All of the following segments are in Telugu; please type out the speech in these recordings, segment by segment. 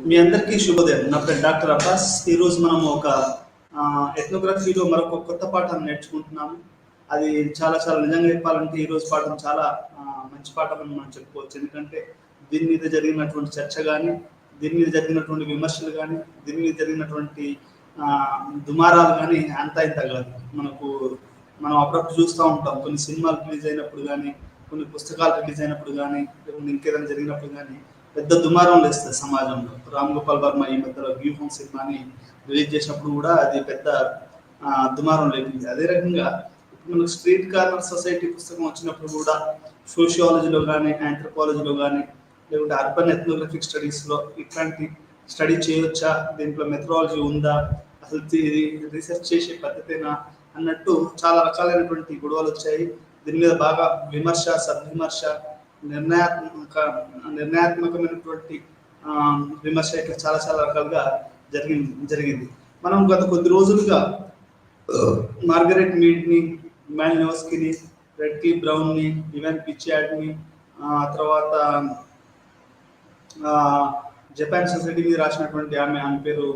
మీ అందరికీ శుభోదయం. నా పేరు డాక్టర్ అబ్బాస్. ఈరోజు మనం ఒక ఎథ్నోగ్రఫీలో మరొక కొత్త పాఠాన్ని నేర్చుకుంటున్నాము. అది చాలా చాలా నిజంగా చెప్పాలంటే ఈరోజు పాఠం చాలా మంచి పాఠం అని మనం చెప్పుకోవచ్చు. ఎందుకంటే దీని మీద జరిగినటువంటి చర్చ కానీ, దీని మీద జరిగినటువంటి విమర్శలు కానీ, దీని మీద జరిగినటువంటి దుమారాలు కానీ అంతా ఇంత కాదు. మనం అప్పుడప్పుడు చూస్తూ ఉంటాం. కొన్ని సినిమాలు రిలీజ్ అయినప్పుడు కానీ, కొన్ని పుస్తకాలు రిలీజ్ అయినప్పుడు కానీ, లేకుంటే ఇంకేదైనా జరిగినప్పుడు కానీ పెద్ద దుమారం లేస్తుంది సమాజంలో. రామ్ గోపాల్ వర్మ ఈ మధ్యలో వ్యూహం సినిమాని రిలీజ్ చేసినప్పుడు కూడా అది పెద్ద దుమారం లేపింది. అదే రకంగా ఇప్పుడు మనకు స్ట్రీట్ కార్నర్ సొసైటీ పుస్తకం వచ్చినప్పుడు కూడా సోషియాలజీలో కానీ, ఆంథ్రోపాలజీలో కానీ, లేకుంటే అర్బన్ ఎథ్నోగ్రఫిక్ స్టడీస్లో ఇట్లాంటి స్టడీ చేయొచ్చా, దీంట్లో మెథడాలజీ ఉందా, అసలు ఇది రీసెర్చ్ చేసే పద్ధతేనా అన్నట్టు చాలా రకాలైనటువంటి గొడవలు వచ్చాయి. దీని మీద బాగా విమర్శ, సద్విమర్శ, నిర్ణయాత్మకమైనటువంటి విమర్శ ఇట్లా చాలా చాలా రకాలుగా జరిగింది. మనం గత కొద్ది రోజులుగా మార్గరెట్ మీడ్ని, మాలినోవ్స్కీని, రెడ్క్లిఫ్ బ్రౌన్ని, ఇవాన్ పిచార్డ్ని, తర్వాత జపాన్ సొసైటీ మీద రాసినటువంటి ఆమె పేరు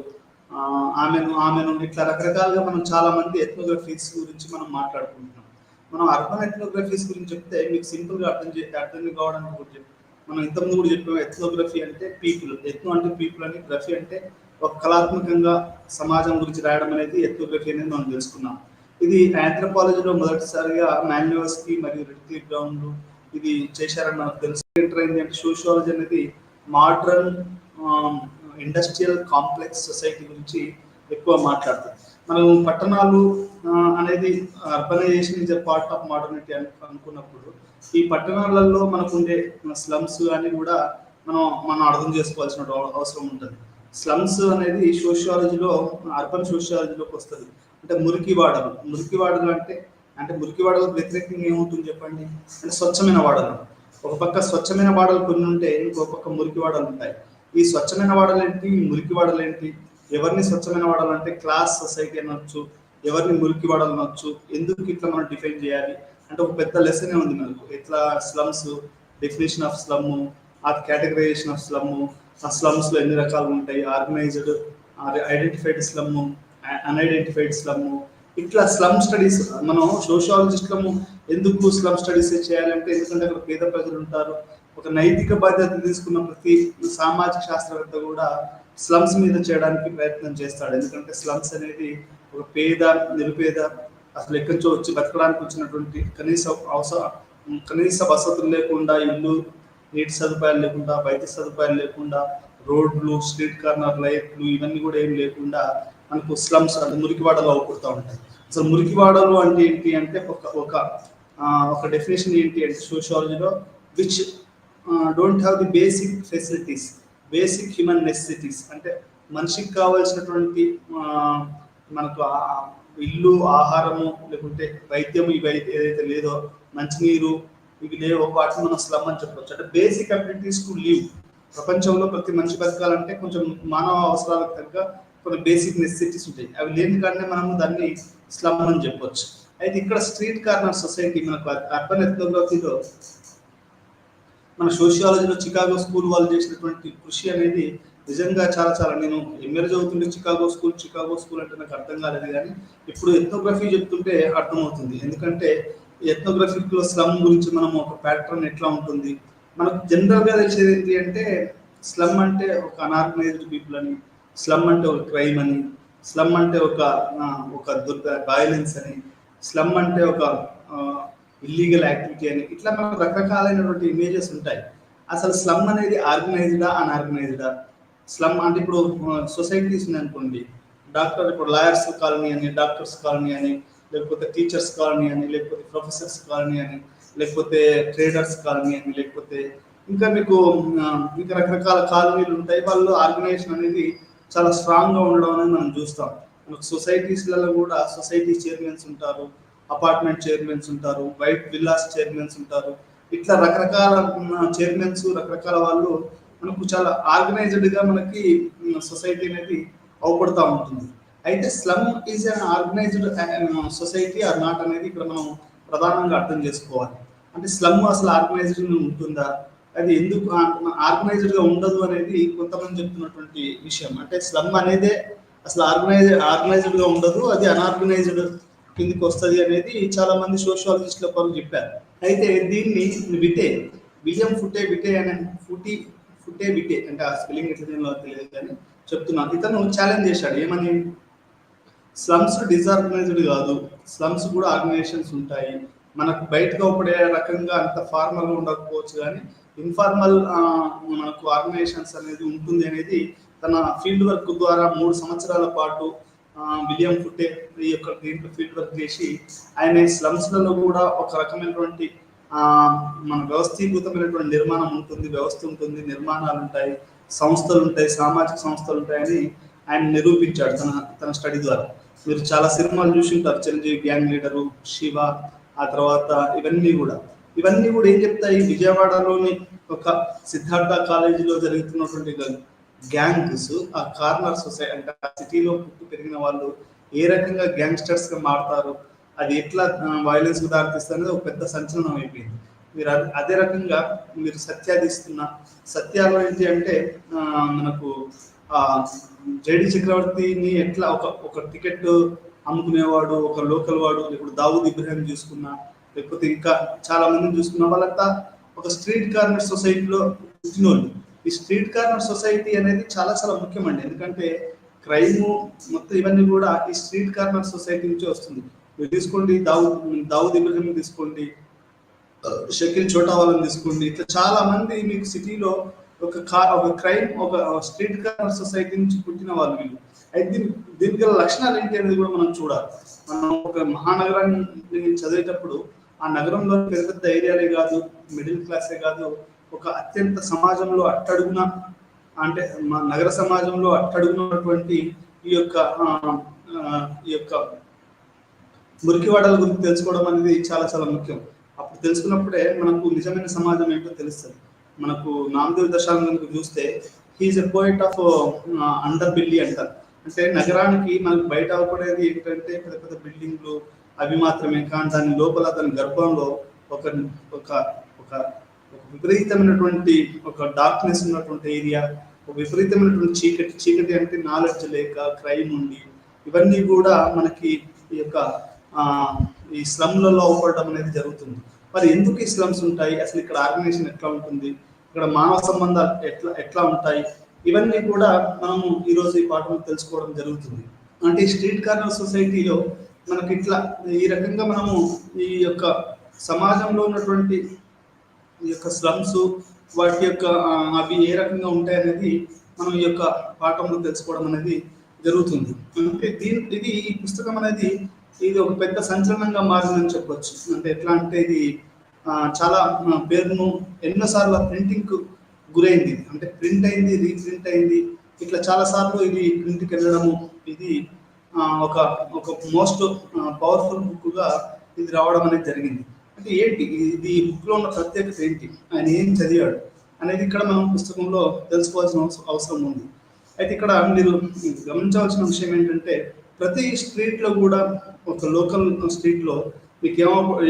ఆమెను ఇట్లా రకరకాలుగా మనం చాలా మంది ఎథ్నోగ్రఫీస్ గురించి మనం మాట్లాడుకుంటున్నాం. మనం అర్బన్ ఎథ్నోగ్రఫీస్ గురించి చెప్తే మీకు సింపుల్గా అర్థం కావడానికి కూడా మనం ఇంతకుముందు కూడా చెప్పాము. ఎథ్నోగ్రఫీ అంటే పీపుల్, ఎథ్నో అంటే పీపుల్ అని, గ్రఫీ అంటే ఒక కళాత్మకంగా సమాజం గురించి రాయడం అనేది ఎథ్నోగ్రఫీ అనేది మనం తెలుసుకున్నాం. ఇది ఆంథ్రోపాలజీలో మొదటిసారిగా మాలినోవ్స్కీ మరియు రెడ్క్లిఫ్ బ్రౌన్లు ఇది చేశారని మనకు తెలుసు. ఏంటంటే సోషియాలజీ అనేది మోడర్న్ ఇండస్ట్రియల్ కాంప్లెక్స్ సొసైటీ గురించి ఎక్కువ మాట్లాడుతుంది. మనం పట్టణాలు అనేది urbanization is a part of modernity అనుకున్నప్పుడు ఈ పట్టణాలలో మనకు ఉండే స్లమ్స్ అని కూడా మనం అర్థం చేసుకోవాల్సిన అవసరం ఉంటుంది. స్లమ్స్ అనేది సోషియాలజీలో, అర్బన్ సోషియాలజీలోకి వస్తుంది. అంటే మురికివాడలు అంటే మురికివాడలకు వ్యతిరేకంగా ఏముంటుంది చెప్పండి? అంటే స్వచ్ఛమైన వాడలు. ఒక పక్క స్వచ్ఛమైన వాడలు కొన్ని ఉంటే ఇంకో పక్క మురికి వాడలు ఉంటాయి. ఈ స్వచ్ఛమైన వాడలు ఏంటి, మురికి వాడలు ఏంటి? ఎవరిని స్వచ్ఛమైన వాడలు అంటే క్లాస్ సొసైటీ అనొచ్చు, ఎవరిని మురికి వాడలు అనొచ్చు. ఎందుకు ఇట్లా మనం డిఫైన్ చేయాలి అంటే ఒక పెద్ద లెసనే ఉంది మనకు. ఇట్లా స్లమ్స్, డెఫినేషన్ ఆఫ్ స్లమ్, ఆ కేటగరైజేషన్ ఆఫ్ స్లమ్, ఆ స్లమ్స్ లో ఎన్ని రకాలు ఉంటాయి, organised, identified slum, unidentified slum, ఇట్లా స్లమ్ స్టడీస్. మనం సోషియాలజిస్టులము ఎందుకు స్లమ్ స్టడీస్ చేయాలంటే ఎందుకంటే అక్కడ పేద ప్రజలు ఉంటారు. ఒక నైతిక బాధ్యత తీసుకున్న ప్రతి సామాజిక శాస్త్రవేత్త కూడా స్లమ్స్ మీద చేయడానికి ప్రయత్నం చేస్తాడు. ఎందుకంటే స్లమ్స్ అనేది ఒక పేద, నిరుపేద, అసలు ఎక్కడి నుంచో వచ్చి బతకడానికి వచ్చినటువంటి కనీస వసతులు లేకుండా, ఇల్లు, నీటి సదుపాయాలు లేకుండా, వైద్య సదుపాయాలు లేకుండా, రోడ్లు, స్ట్రీట్ కార్నర్ లైట్లు ఇవన్నీ కూడా ఏం లేకుండా మనకు స్లమ్స్ అంటే మురికివాడలు అవుపడుతూ ఉంటాయి. అసలు మురికివాడలు అంటే ఏంటి అంటే ఒక డెఫినేషన్ ఏంటి అంటే సోషియాలజీలో which don't have the basic facilities, basic human necessities. అంటే మనిషికి కావాల్సినటువంటి మనకు ఇల్లు, ఆహారము, లేకుంటే వైద్యం ఇవి ఏదైతే లేదో, మంచినీరు ఇవి లేవో వాటిని మనం స్లమ్ అని చెప్పవచ్చు. అంటే బేసిక్ అబిలిటీస్ టు లివ్. ప్రపంచంలో ప్రతి మనిషి బతకాలంటే కొంచెం మానవ అవసరాలకు తగ్గ కొన్ని బేసిక్ నెసెసిటీస్ ఉంటాయి. అవి లేని కానీ మనము దాన్ని స్లమ్ అని చెప్పొచ్చు. అయితే ఇక్కడ స్ట్రీట్ కార్నర్ సొసైటీ మనకు అర్బన్ ఎథ్నోగ్రఫీలో, మన సోషియాలజీలో చికాగో స్కూల్ వాళ్ళు చేసినటువంటి కృషి అనేది నిజంగా చాలా చాలా, నేను ఎంఏలో చదువుతుంటే చికాగో స్కూల్ అంటే నాకు అర్థం కాలేదు, కానీ ఇప్పుడు ఎథ్నోగ్రఫీ చెప్తుంటే అర్థమవుతుంది. ఎందుకంటే ఎథ్నోగ్రఫీలో స్లమ్ గురించి మనం ఒక ప్యాటర్న్ ఎట్లా ఉంటుంది మనకు జనరల్గా తెలిసేది ఏంటి అంటే స్లమ్ అంటే ఒక అన్ఆర్గనైజ్డ్ పీపుల్ అని, స్లమ్ అంటే ఒక క్రైమ్ అని, స్లమ్ అంటే ఒక వయలెన్స్ అని, స్లమ్ అంటే ఒక ఇల్లీగల్ యాక్టివిటీ అని, ఇట్లా మనకు రకరకాలైనటువంటి ఇమేజెస్ ఉంటాయి. అసలు స్లమ్ అనేది ఆర్గనైజ్డా, అన్ఆర్గనైజ్డా? స్లమ్ అంటే ఇప్పుడు సొసైటీస్ అనుకోండి, ఇప్పుడు లాయర్స్ కాలనీ అని, డాక్టర్స్ కాలనీ అని, లేకపోతే టీచర్స్ కాలనీ అని, లేకపోతే ప్రొఫెసర్స్ కాలనీ అని, లేకపోతే ట్రేడర్స్ కాలనీ అని, లేకపోతే ఇంకా రకరకాల కాలనీలు ఉంటాయి. వాళ్ళు ఆర్గనైజేషన్ అనేది చాలా స్ట్రాంగ్గా ఉండడం అనేది మనం చూస్తాం. మనకు సొసైటీస్లలో కూడా సొసైటీ చైర్మన్స్ ఉంటారు, అపార్ట్మెంట్ చైర్మన్స్ ఉంటారు, వైట్ విల్లాస్ చైర్మన్స్ ఉంటారు. ఇట్లా రకరకాల చైర్మన్స్, రకరకాల వాళ్ళు మనకు చాలా ఆర్గనైజ్డ్గా మనకి సొసైటీ అనేది అవపడుతూ ఉంటుంది. అయితే slum is unorganized society or not అనేది ఇక్కడ మనం ప్రధానంగా అర్థం చేసుకోవాలి. అంటే స్లమ్ అసలు ఆర్గనైజ్డ్ ఉంటుందా, అది ఎందుకు ఆర్గనైజ్డ్గా ఉండదు అనేది కొంతమంది చెప్తున్నటువంటి విషయం. అంటే స్లమ్ అనేదే అసలు ఆర్గనైజ్డ్గా ఉండదు, అది అన్ఆర్గనైజ్డ్ కిందికి వస్తుంది అనేది చాలా మంది సోషియాలజిస్టుల పనులు చెప్పారు. అయితే దీన్ని విటే విలియం విటే అనే ఫుటీ విటే, అంటే ఆ స్పెల్లింగ్ ఎట్లా తెలియదు కానీ చెప్తున్నాను. ఇతను ఛాలెంజ్ చేశాడు ఏమని, స్లమ్స్ డిసార్గనైజ్డ్ కాదు, స్లమ్స్ కూడా ఆర్గనైజేషన్స్ ఉంటాయి. మనకు బయటకు ఒకడే రకంగా అంత ఫార్మల్ ఉండకపోవచ్చు కానీ ఇన్ఫార్మల్ మనకు ఆర్గనైజేషన్స్ అనేది ఉంటుంది అనేది తన ఫీల్డ్ వర్క్ ద్వారా 3 సంవత్సరాల పాటు విలియం ఫుటే ఈ యొక్క దీంట్లో ఫీల్డ్ వర్క్ చేసి ఆయన స్లమ్స్లలో కూడా ఒక రకమైనటువంటి మన వ్యవస్థీకృతమైనటువంటి నిర్మాణం ఉంటుంది, వ్యవస్థ ఉంటుంది, నిర్మాణాలు ఉంటాయి, సంస్థలు ఉంటాయి, సామాజిక సంస్థలు ఉంటాయని ఆయన నిరూపించాడు తన స్టడీ ద్వారా. మీరు చాలా సినిమాలు చూసి ఉంటారు, చిరంజీవి గ్యాంగ్ లీడరు, శివ, ఆ తర్వాత ఇవన్నీ కూడా ఏం చెప్తాయి, విజయవాడలోని ఒక సిద్ధార్థ కాలేజీలో జరుగుతున్నటువంటి గ్యాంగ్స్, ఆ కార్నర్ సొసైటీ అంటే ఆ సిటీలో పుట్టి పెరిగిన వాళ్ళు ఏ రకంగా గ్యాంగ్స్టర్స్ గా మారుతారు, అది ఎట్లా వైలెన్స్ కు దారితీస్తుంది అనేది ఒక పెద్ద సంచలనం అయిపోయింది. మీరు అదే రకంగా మీరు సత్యాలు ఏంటి అంటే మనకు జేడి చక్రవర్తిని ఎట్లా ఒక టికెట్ అమ్ముకునేవాడు, ఒక లోకల్ వాడు, ఇప్పుడు దావూద్ ఇబ్రాహిం చూసుకున్నా, లేకపోతే ఇంకా చాలా మందిని చూసుకున్నా, వాళ్ళంతా ఒక స్ట్రీట్ కార్నర్ సొసైటీలో పుట్టినోళ్ళు. ఈ స్ట్రీట్ కార్నర్ సొసైటీ అనేది చాలా చాలా ముఖ్యమండి, ఎందుకంటే క్రైమ్ మొత్తం ఇవన్నీ కూడా ఈ స్ట్రీట్ కార్నర్ సొసైటీ నుంచి వస్తుంది. మీరు తీసుకోండి, దావూద్ ఇబ్రాహిం తీసుకోండి, షకీల్ చోటా వాళ్ళని తీసుకోండి, ఇట్లా చాలా మంది మీకు సిటీలో ఒక క్రైమ్, ఒక స్ట్రీట్ కార్నర్ సొసైటీ నుంచి పుట్టిన వాళ్ళు వీళ్ళు. అయితే దీనికి గల లక్షణాలు ఏంటి అనేది కూడా మనం చూడాలి. మనం ఒక మహానగరాన్ని చదివేటప్పుడు ఆ నగరంలో పెద్ద పెద్ద ఏరియాలే కాదు, మిడిల్ క్లాసే కాదు, ఒక అత్యంత సమాజంలో అట్టడుగున, అంటే మా నగర సమాజంలో అట్టడుగున్నటువంటి ఈ యొక్క మురికివాడల గురించి తెలుసుకోవడం అనేది చాలా చాలా ముఖ్యం. అప్పుడు తెలుసుకున్నప్పుడే మనకు నిజమైన సమాజం ఏంటో తెలుస్తుంది. మనకు నామదేవ్ దశాంగం చూస్తే he is a poet of underbelly అంటారు. అంటే నగరానికి మనకు బయట అవపడేది ఏంటంటే పెద్ద పెద్ద బిల్డింగ్లు అవి మాత్రమే, కానీ దాని లోపల దాని గర్భంలో ఒక ఒక ఒక విపరీతమైనటువంటి ఒక డార్క్నెస్ ఉన్నటువంటి ఏరియా, ఒక విపరీతమైనటువంటి చీకటి అంటే నాలెడ్జ్ లేక, క్రైమ్ ఉండి, ఇవన్నీ కూడా మనకి ఈ యొక్క ఈ స్లమ్లలో అవపడడం అనేది జరుగుతుంది. మరి ఎందుకు ఈ స్లమ్స్ ఉంటాయి, అసలు ఇక్కడ ఆర్గనైజేషన్ ఎట్లా ఉంటుంది, ఇక్కడ మానవ సంబంధాలు ఎట్లా ఉంటాయి, ఇవన్నీ కూడా మనము ఈరోజు ఈ పాఠంలో తెలుసుకోవడం జరుగుతుంది. అంటే ఈ స్ట్రీట్ కార్నర్ సొసైటీలో మనకి ఇట్లా ఈ రకంగా మనము ఈ యొక్క సమాజంలో ఉన్నటువంటి ఈ యొక్క స్లమ్స్, వాటి యొక్క అవి ఏ రకంగా ఉంటాయి అనేది మనం ఈ యొక్క పాఠంలో తెలుసుకోవడం అనేది జరుగుతుంది. అంటే ఇది ఈ పుస్తకం అనేది ఇది ఒక పెద్ద సంచలనంగా మారిందని చెప్పొచ్చు. అంటే ఎట్లా అంటే ఇది చాలా పేరును ఎన్నోసార్లు ప్రింటింగ్ గురైంది, అంటే ప్రింట్ అయింది, రీప్రింట్ అయింది, ఇట్లా చాలా సార్లు ఇది ప్రింట్కి వెళ్ళడము, ఇది ఒక మోస్ట్ పవర్ఫుల్ బుక్గా ఇది రావడం అనేది జరిగింది. అంటే ఏంటి ఇది, ఈ బుక్లో ఉన్న ప్రత్యేకత ఏంటి, ఆయన ఏం చదివాడు అనేది ఇక్కడ మనం పుస్తకంలో తెలుసుకోవాల్సిన అవసరం ఉంది. అయితే ఇక్కడ మీరు గమనించవలసిన విషయం ఏంటంటే ప్రతి స్ట్రీట్లో కూడా, ఒక లోకల్ స్ట్రీట్లో మీకు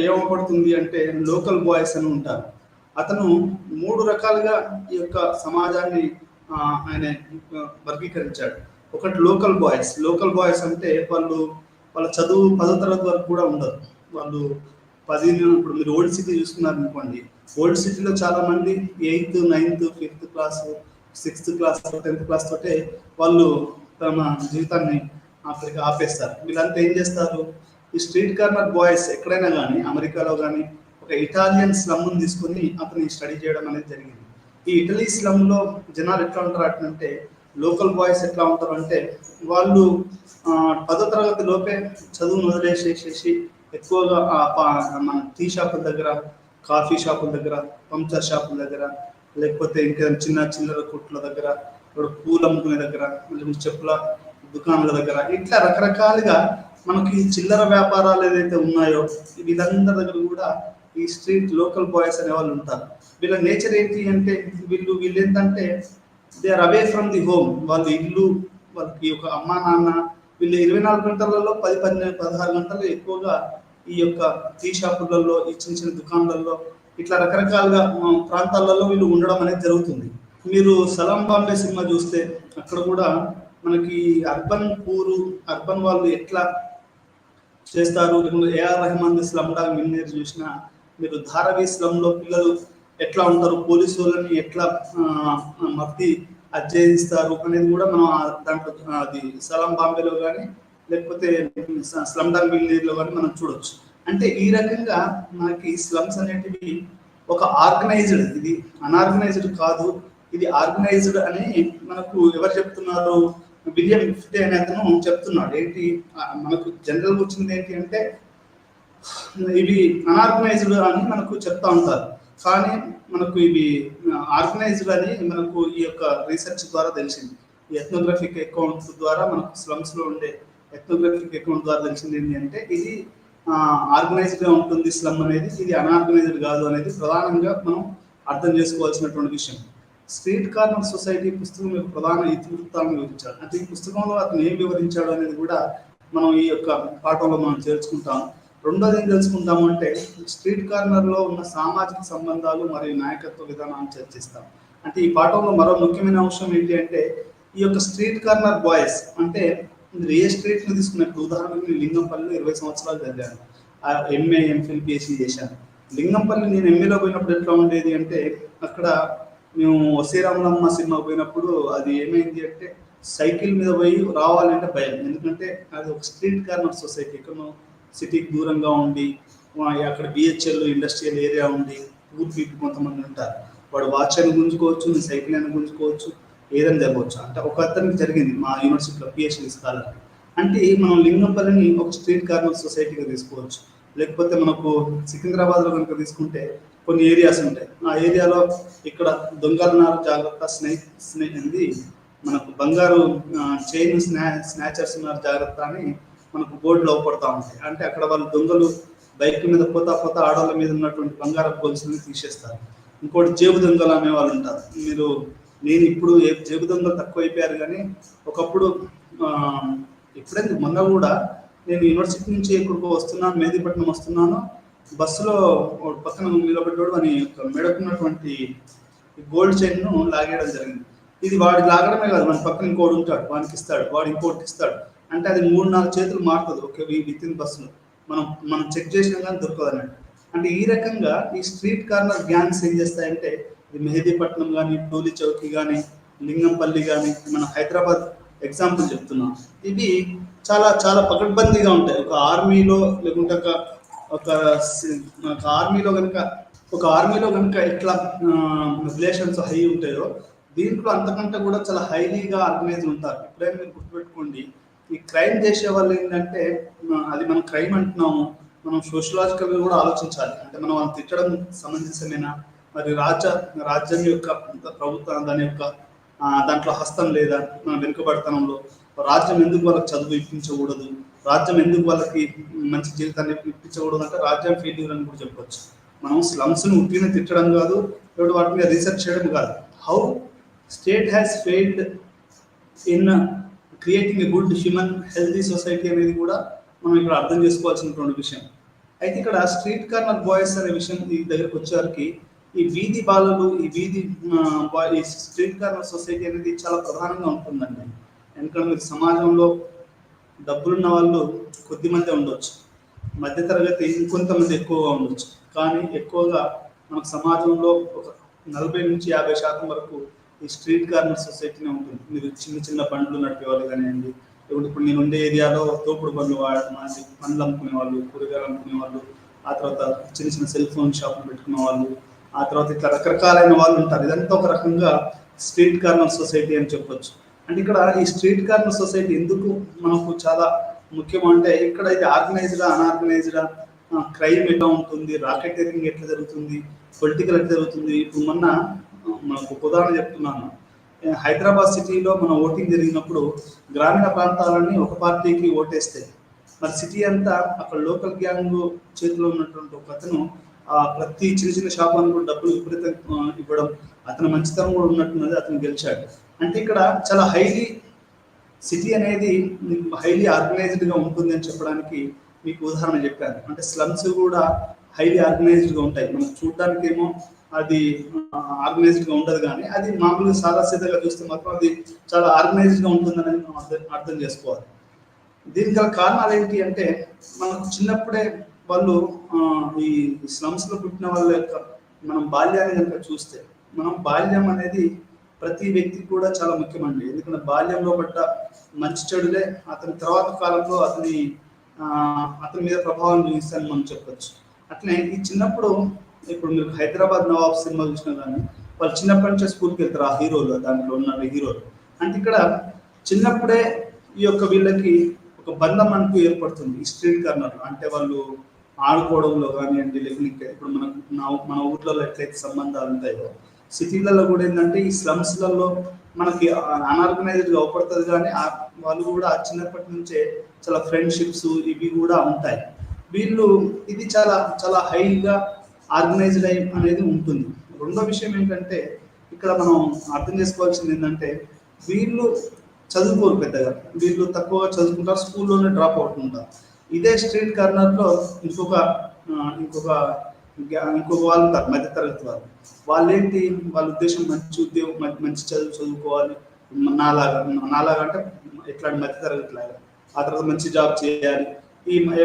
ఏమపడుతుంది అంటే లోకల్ బాయ్స్ అని ఉంటారు. అతను 3 రకాలుగా ఈ యొక్క సమాజాన్ని ఆయన వర్గీకరించాడు. ఒకటి లోకల్ బాయ్స్ అంటే వాళ్ళ చదువు 10వ తరగతి వరకు కూడా ఉండదు. వాళ్ళు ఇప్పుడు మీరు ఓల్డ్ సిటీ చూసుకున్నారు అనుకోండి, ఓల్డ్ సిటీలో చాలా మంది 8th, 9th, 5th class, 6th class, 10th class తోటే వాళ్ళు తమ జీవితాన్ని అక్కడికి ఆపేస్తారు. వీళ్ళంతా ఏం చేస్తారు, ఈ స్ట్రీట్ కార్నర్ బాయ్స్ ఎక్కడైనా కానీ, అమెరికాలో కానీ ఒక ఇటాలియన్ స్లమ్ని తీసుకొని అతని స్టడీ చేయడం అనేది జరిగింది. ఈ ఇటలీ స్లమ్లో జనాలు ఎట్లా ఉంటారు అంటే, లోకల్ బాయ్స్ ఎట్లా ఉంటారు అంటే, వాళ్ళు 10వ తరగతి లోపే చదువును వదిలేసేసి ఎక్కువగా మన టీ షాపుల దగ్గర, కాఫీ షాపుల దగ్గర, పంచర్ షాపుల దగ్గర, లేకపోతే ఇంకా చిన్న చిల్లర కొట్ల దగ్గర, ఇప్పుడు పూలు అమ్ముకునే దగ్గర, చెప్పుల దుకాణాల దగ్గర, ఇట్లా రకరకాలుగా మనకి చిల్లర వ్యాపారాలు ఏదైతే ఉన్నాయో వీళ్ళందరి దగ్గర కూడా ఈ స్ట్రీట్ లోకల్ బాయ్స్ అనే వాళ్ళు ఉంటారు. వీళ్ళ నేచర్ ఏంటి అంటే వీళ్ళు ఏంటంటే they are away from the home. వాళ్ళ ఇల్లు, వాళ్ళకి ఒక అమ్మా నాన్న, వీళ్ళు 24 గంటలలో 10, 16 గంటలు ఎక్కువగా ఈ యొక్క టీ షాపులలో, ఈ చిన్న చిన్న దుకాణాలలో ఇట్లా రకరకాలుగా ప్రాంతాలలో వీళ్ళు ఉండడం అనేది జరుగుతుంది. మీరు సలాం బాంబే సినిమా చూస్తే అక్కడ కూడా మనకి అర్బన్ వాళ్ళు ఎట్లా చేస్తారు. A R Rahman Slumdog Millionaire చూసినా మీరు ధారావి స్లమ్లో పిల్లలు ఎట్లా ఉంటారు, పోలీసు వాళ్ళని ఎట్లా మర్ది అధ్యయిస్తారు అనేది కూడా మనం దాంట్లో అది సలాం బాంబేలో కానీ లేకపోతే స్లమ్ డాగ్ మిలియనీర్లో కానీ మనం చూడొచ్చు. అంటే ఈ రకంగా మనకి స్లమ్స్ అనేటివి ఒక ఆర్గనైజ్డ్, ఇది అన్ఆర్గనైజ్డ్ కాదు, ఇది ఆర్గనైజ్డ్ అని మనకు ఎవరు చెప్తున్నారు, విలియం గిఫ్టే అనే అతను చెప్తున్నాడు. ఏంటి మనకు జనరల్ వచ్చింది ఏంటి అంటే ఇవి అన్ఆర్గనైజ్డ్ అని మనకు చెప్తా ఉంటారు, కానీ మనకు ఇవి ఆర్గనైజ్డ్ అని మనకు ఈ యొక్క రీసెర్చ్ ద్వారా తెలిసింది. ఈ ఎథ్నోగ్రఫిక్ అకౌంట్స్ ద్వారా మనకు స్లమ్స్ లో ఉండే ఎథ్నోగ్రఫిక్ అకౌంట్ ద్వారా తెలిసింది ఏంటి అంటే ఇది ఆర్గనైజ్డ్ గా ఉంటుంది స్లమ్ అనేది, ఇది అన్ఆర్గనైజ్డ్ కాదు అనేది ప్రధానంగా మనం అర్థం చేసుకోవాల్సినటువంటి విషయం. స్ట్రీట్ కార్నర్ సొసైటీ పుస్తకం యొక్క ప్రధాన ఇతివృత్తాలను వివరించాడు. అంటే ఈ పుస్తకంలో అతను ఏం వివరించాడు అనేది కూడా మనం ఈ యొక్క పాఠంలో మనం చేర్చుకుంటాం. రెండోది ఏం తెలుసుకుంటాము అంటే స్ట్రీట్ కార్నర్లో ఉన్న సామాజిక సంబంధాలు మరియు నాయకత్వ విధానాన్ని చర్చిస్తాం. అంటే ఈ పాఠంలో మరో ముఖ్యమైన అంశం ఏంటి అంటే ఈ యొక్క స్ట్రీట్ కార్నర్ బాయ్స్ అంటే మీరు ఏ స్ట్రీట్ని తీసుకున్నప్పుడు ఉదాహరణకు లింగంపల్లిలో 20 సంవత్సరాలు చదివాను, ఎంఏ ఎంఫిల్ పిహెచ్డీ చేశాను. లింగంపల్లి నేను ఎంఏలో పోయినప్పుడు ఎట్లా ఉండేది అంటే అక్కడ మేము శ్రీరాములమ్మ సినిమా పోయినప్పుడు అది ఏమైంది అంటే సైకిల్ మీద పోయి రావాలంటే భయం, ఎందుకంటే అది ఒక స్ట్రీట్ కార్నర్ సొసైటీ, ఎక్కడో సిటీకి దూరంగా ఉండి అక్కడ బిహెచ్ఎల్ ఇండస్ట్రియల్ ఏరియా ఉండి పూర్ పీపుల్ కొంతమంది ఉంటారు. వాడు వాచ్ అని గుంజుకోవచ్చు, నీ సైకిల్ అని గుంజుకోవచ్చు, ఏదైనా జరగవచ్చు. అంటే ఒక అతనికి జరిగింది మా యూనివర్సిటీలో పిహెచ్డీ స్కాలర్. అంటే మనం లింగంపల్లిని ఒక స్ట్రీట్ కార్నర్ సొసైటీగా తీసుకోవచ్చు. లేకపోతే మనకు సికింద్రాబాద్లో కనుక తీసుకుంటే కొన్ని ఏరియాస్ ఉంటాయి, ఆ ఏరియాలో ఇక్కడ దొంగలున్నారు జాగ్రత్త, స్నేహింది మనకు బంగారు చైన్ స్నాచర్స్ ఉన్నారు జాగ్రత్త అని మనకు బోర్డులు అవపడతా ఉంటాయి. అంటే అక్కడ వాళ్ళు దొంగలు బైక్ మీద పోతా ఆడవాళ్ళ మీద ఉన్నటువంటి బంగారపు గొలుసుని తీసేస్తారు. ఇంకోటి జేబు దొంగలు అనే వాళ్ళు ఉంటారు. నేను ఇప్పుడు జేబు దొంగలు తక్కువ అయిపోయారు, కానీ ఒకప్పుడు ఎప్పుడైతే మొన్న కూడా నేను యూనివర్సిటీ నుంచి ఎక్కడికో వస్తున్నాను, మెహదీపట్నం వస్తున్నాను, బస్సులో పక్కన నిలబడ్డాడు అని మెడకున్నటువంటి గోల్డ్ చైన్ను లాగేయడం జరిగింది. ఇది వాడి లాగడమే కాదు, మన పక్కన ఇంకోటి ఉంటాడు, వాడికి ఇస్తాడు, వాడు ఇంకోటికి ఇస్తాడు. అంటే అది 3-4 చేతులు మారుతుంది ఓకే విత్ ఇన్ బస్సులో, మనం చెక్ చేసినా కానీ దొరకదు అన్నట్టు. అంటే ఈ రకంగా ఈ స్ట్రీట్ కార్నర్ గ్యాంగ్స్ ఏం చేస్తాయంటే ఇది మెహదీపట్నం కానీ, టోలీ చౌకీ కానీ, లింగంపల్లి కానీ, మన హైదరాబాద్ ఎగ్జాంపుల్ చెప్తున్నాం, ఇవి చాలా చాలా పకడ్బందీగా ఉంటాయి. ఒక ఆర్మీలో లేకుంటే ఒక ఆర్మీలో కనుక ఎట్లా రిలేషన్స్ హై ఉంటాయో దీంట్లో అంతకంటే కూడా చాలా హైలీగా ఆర్గనైజ్ ఉంటారు. ఎప్పుడైనా మీరు గుర్తుపెట్టుకోండి, ఈ క్రైమ్ చేసే వాళ్ళు ఏంటంటే అది మనం క్రైమ్ అంటున్నాము, మనం సోషలాజికల్గా కూడా ఆలోచించాలి. అంటే మనం వాళ్ళు తిట్టడం సమంజసమేనా, మరి రాజ్యం యొక్క ప్రభుత్వం దాంట్లో హస్తం లేదా, మన వెనుకబడతనంలో రాజ్యం ఎందుకు వాళ్ళకి చదువు ఇప్పించకూడదు, రాజ్యం ఎందుకు వాళ్ళకి మంచి జీవితాన్ని ఇప్పించకూడదు అంటే రాజ్యం ఫెయిల్యూర్ అని కూడా చెప్పవచ్చు. మనం స్లమ్స్ని ఉట్టిన తిట్టడం కాదు, ఇప్పుడు వాటి మీద రీసెర్చ్ చేయడం కాదు. How state has failed in creating a good human healthy society అనేది కూడా మనం ఇక్కడ అర్థం చేసుకోవాల్సినటువంటి విషయం. అయితే ఇక్కడ స్ట్రీట్ కార్నర్ బాయ్స్ అనే విషయం ఈ దగ్గరకు వచ్చేవారికి ఈ వీధి బాలలు, ఈ స్ట్రీట్ కార్నర్ సొసైటీ అనేది చాలా ప్రధానంగా ఉంటుందండి. ఎందుకంటే మీరు సమాజంలో డబ్బులున్న వాళ్ళు కొద్దిమంది ఉండొచ్చు, మధ్యతరగతి ఇంకొంతమంది ఎక్కువగా ఉండొచ్చు, కానీ ఎక్కువగా మనకు సమాజంలో ఒక 40-50% వరకు ఈ స్ట్రీట్ కార్నర్ సొసైటీనే ఉంటుంది. మీరు చిన్న చిన్న బండ్లు నడిపే వాళ్ళు కానివ్వండి, ఇప్పుడు నేను ఉండే ఏరియాలో తోపుడు బండ్లు పండ్లు అమ్ముకునే వాళ్ళు, కూరగాయలు అమ్ముకునే వాళ్ళు, ఆ తర్వాత చిన్న చిన్న సెల్ ఫోన్ షాపులు పెట్టుకునే వాళ్ళు, ఆ తర్వాత ఇట్లా రకరకాలైన వాళ్ళు ఉంటారు. ఇదంతా ఒక రకంగా స్ట్రీట్ కార్నర్ సొసైటీ అని చెప్పొచ్చు. అంటే ఇక్కడ ఈ స్ట్రీట్ కార్నర్ సొసైటీ ఎందుకు మనకు చాలా ముఖ్యం అంటే ఇక్కడ ఇది ఆర్గనైజ్డా అన్ఆర్గనైజ్డా, క్రైమ్ ఎట్లా ఉంటుంది, రాకెటరింగ్ ఎట్లా జరుగుతుంది, పొలిటికల్ ఎట్లా జరుగుతుంది. ఇప్పుడు మొన్న మనకు ఉదాహరణ చెప్తున్నాను, హైదరాబాద్ సిటీలో మన ఓటింగ్ జరిగినప్పుడు గ్రామీణ ప్రాంతాలన్నీ ఒక పార్టీకి ఓటేస్తే మరి సిటీ అంతా అక్కడ లోకల్ గ్యాంగ్ చేతిలో ఉన్నటువంటి ఒక అతను ప్రతి చిన్న చిన్న షాపులను కూడా డబ్బులు విపరీతంగా ఇవ్వడం, అతను మంచితనం కూడా ఉన్నట్టున్నది, అతను గెలిచాడు. అంటే ఇక్కడ చాలా సిటీ అనేది హైలీ ఆర్గనైజ్డ్గా ఉంటుంది అని చెప్పడానికి మీకు ఉదాహరణ చెప్పాను. అంటే స్లమ్స్ కూడా హైలీ ఆర్గనైజ్డ్గా ఉంటాయి. మనం చూడడానికేమో అది ఆర్గనైజ్డ్గా ఉండదు, కానీ అది మామూలుగా సాదాసీదాగా చూస్తే మాత్రం అది చాలా ఆర్గనైజ్డ్గా ఉంటుందనేది మనం అర్థం చేసుకోవాలి. దీనికి గల కారణాలు ఏంటి అంటే, మనకు చిన్నప్పుడే వాళ్ళు ఈ స్లమ్స్లో పుట్టిన వాళ్ళ యొక్క మనం బాల్యాన్ని కనుక చూస్తే, మనం బాల్యం అనేది ప్రతి వ్యక్తికి కూడా చాలా ముఖ్యమండి. ఎందుకంటే బాల్యంలో పడ్డ మంచి చెడులే అతని తర్వాత కాలంలో అతని మీద ప్రభావం చూపిస్తాయని మనం చెప్పొచ్చు. అట్లనే ఈ చిన్నప్పుడు, ఇప్పుడు మీరు హైదరాబాద్ నవాబ్ సినిమా చూసినా కానీ వాళ్ళు చిన్నప్పటి నుంచే స్కూల్కి వెళ్తారు. ఆ హీరోలు, దాంట్లో ఉన్న హీరోలు అంటే ఇక్కడ చిన్నప్పుడే ఈ యొక్క వీళ్ళకి ఒక బంధం అంటూ ఏర్పడుతుంది ఈ స్ట్రీట్ కార్నర్లో. అంటే వాళ్ళు ఆడుకోవడంలో కానివ్వండి, లేకపోతే ఇప్పుడు మన ఊర్లలో ఎట్లయితే సంబంధాలు ఉంటాయో, సిటీలలో కూడా ఏంటంటే ఈ స్లమ్స్లలో మనకి అన్ఆర్గనైజ్డ్గా అవపడుతుంది, కానీ వాళ్ళు కూడా చిన్నప్పటి నుంచే చాలా ఫ్రెండ్షిప్స్ ఇవి కూడా ఉంటాయి. ఇది చాలా చాలా హైగా ఆర్గనైజ్డ్ అనేది ఉంటుంది. రెండో విషయం ఏంటంటే, ఇక్కడ మనం అర్థం చేసుకోవాల్సింది ఏంటంటే, వీళ్ళు చదువుకోరు పెద్దగా, వీళ్ళు తక్కువగా చదువుకుంటారు, స్కూల్లోనే డ్రాప్ అవుట్ ఉంటారు. ఇదే స్ట్రీట్ కార్నర్లో ఇంకొక వాళ్ళు ఉంటారు, మధ్యతరగతి వాళ్ళు ఏంటి, వాళ్ళ ఉద్దేశం మంచి ఉద్యోగం, మంచి చదువుకోవాలి, నాలాగా అంటే ఇట్లాంటి మధ్యతరగతి లాగా, ఆ తర్వాత మంచి జాబ్ చేయాలి.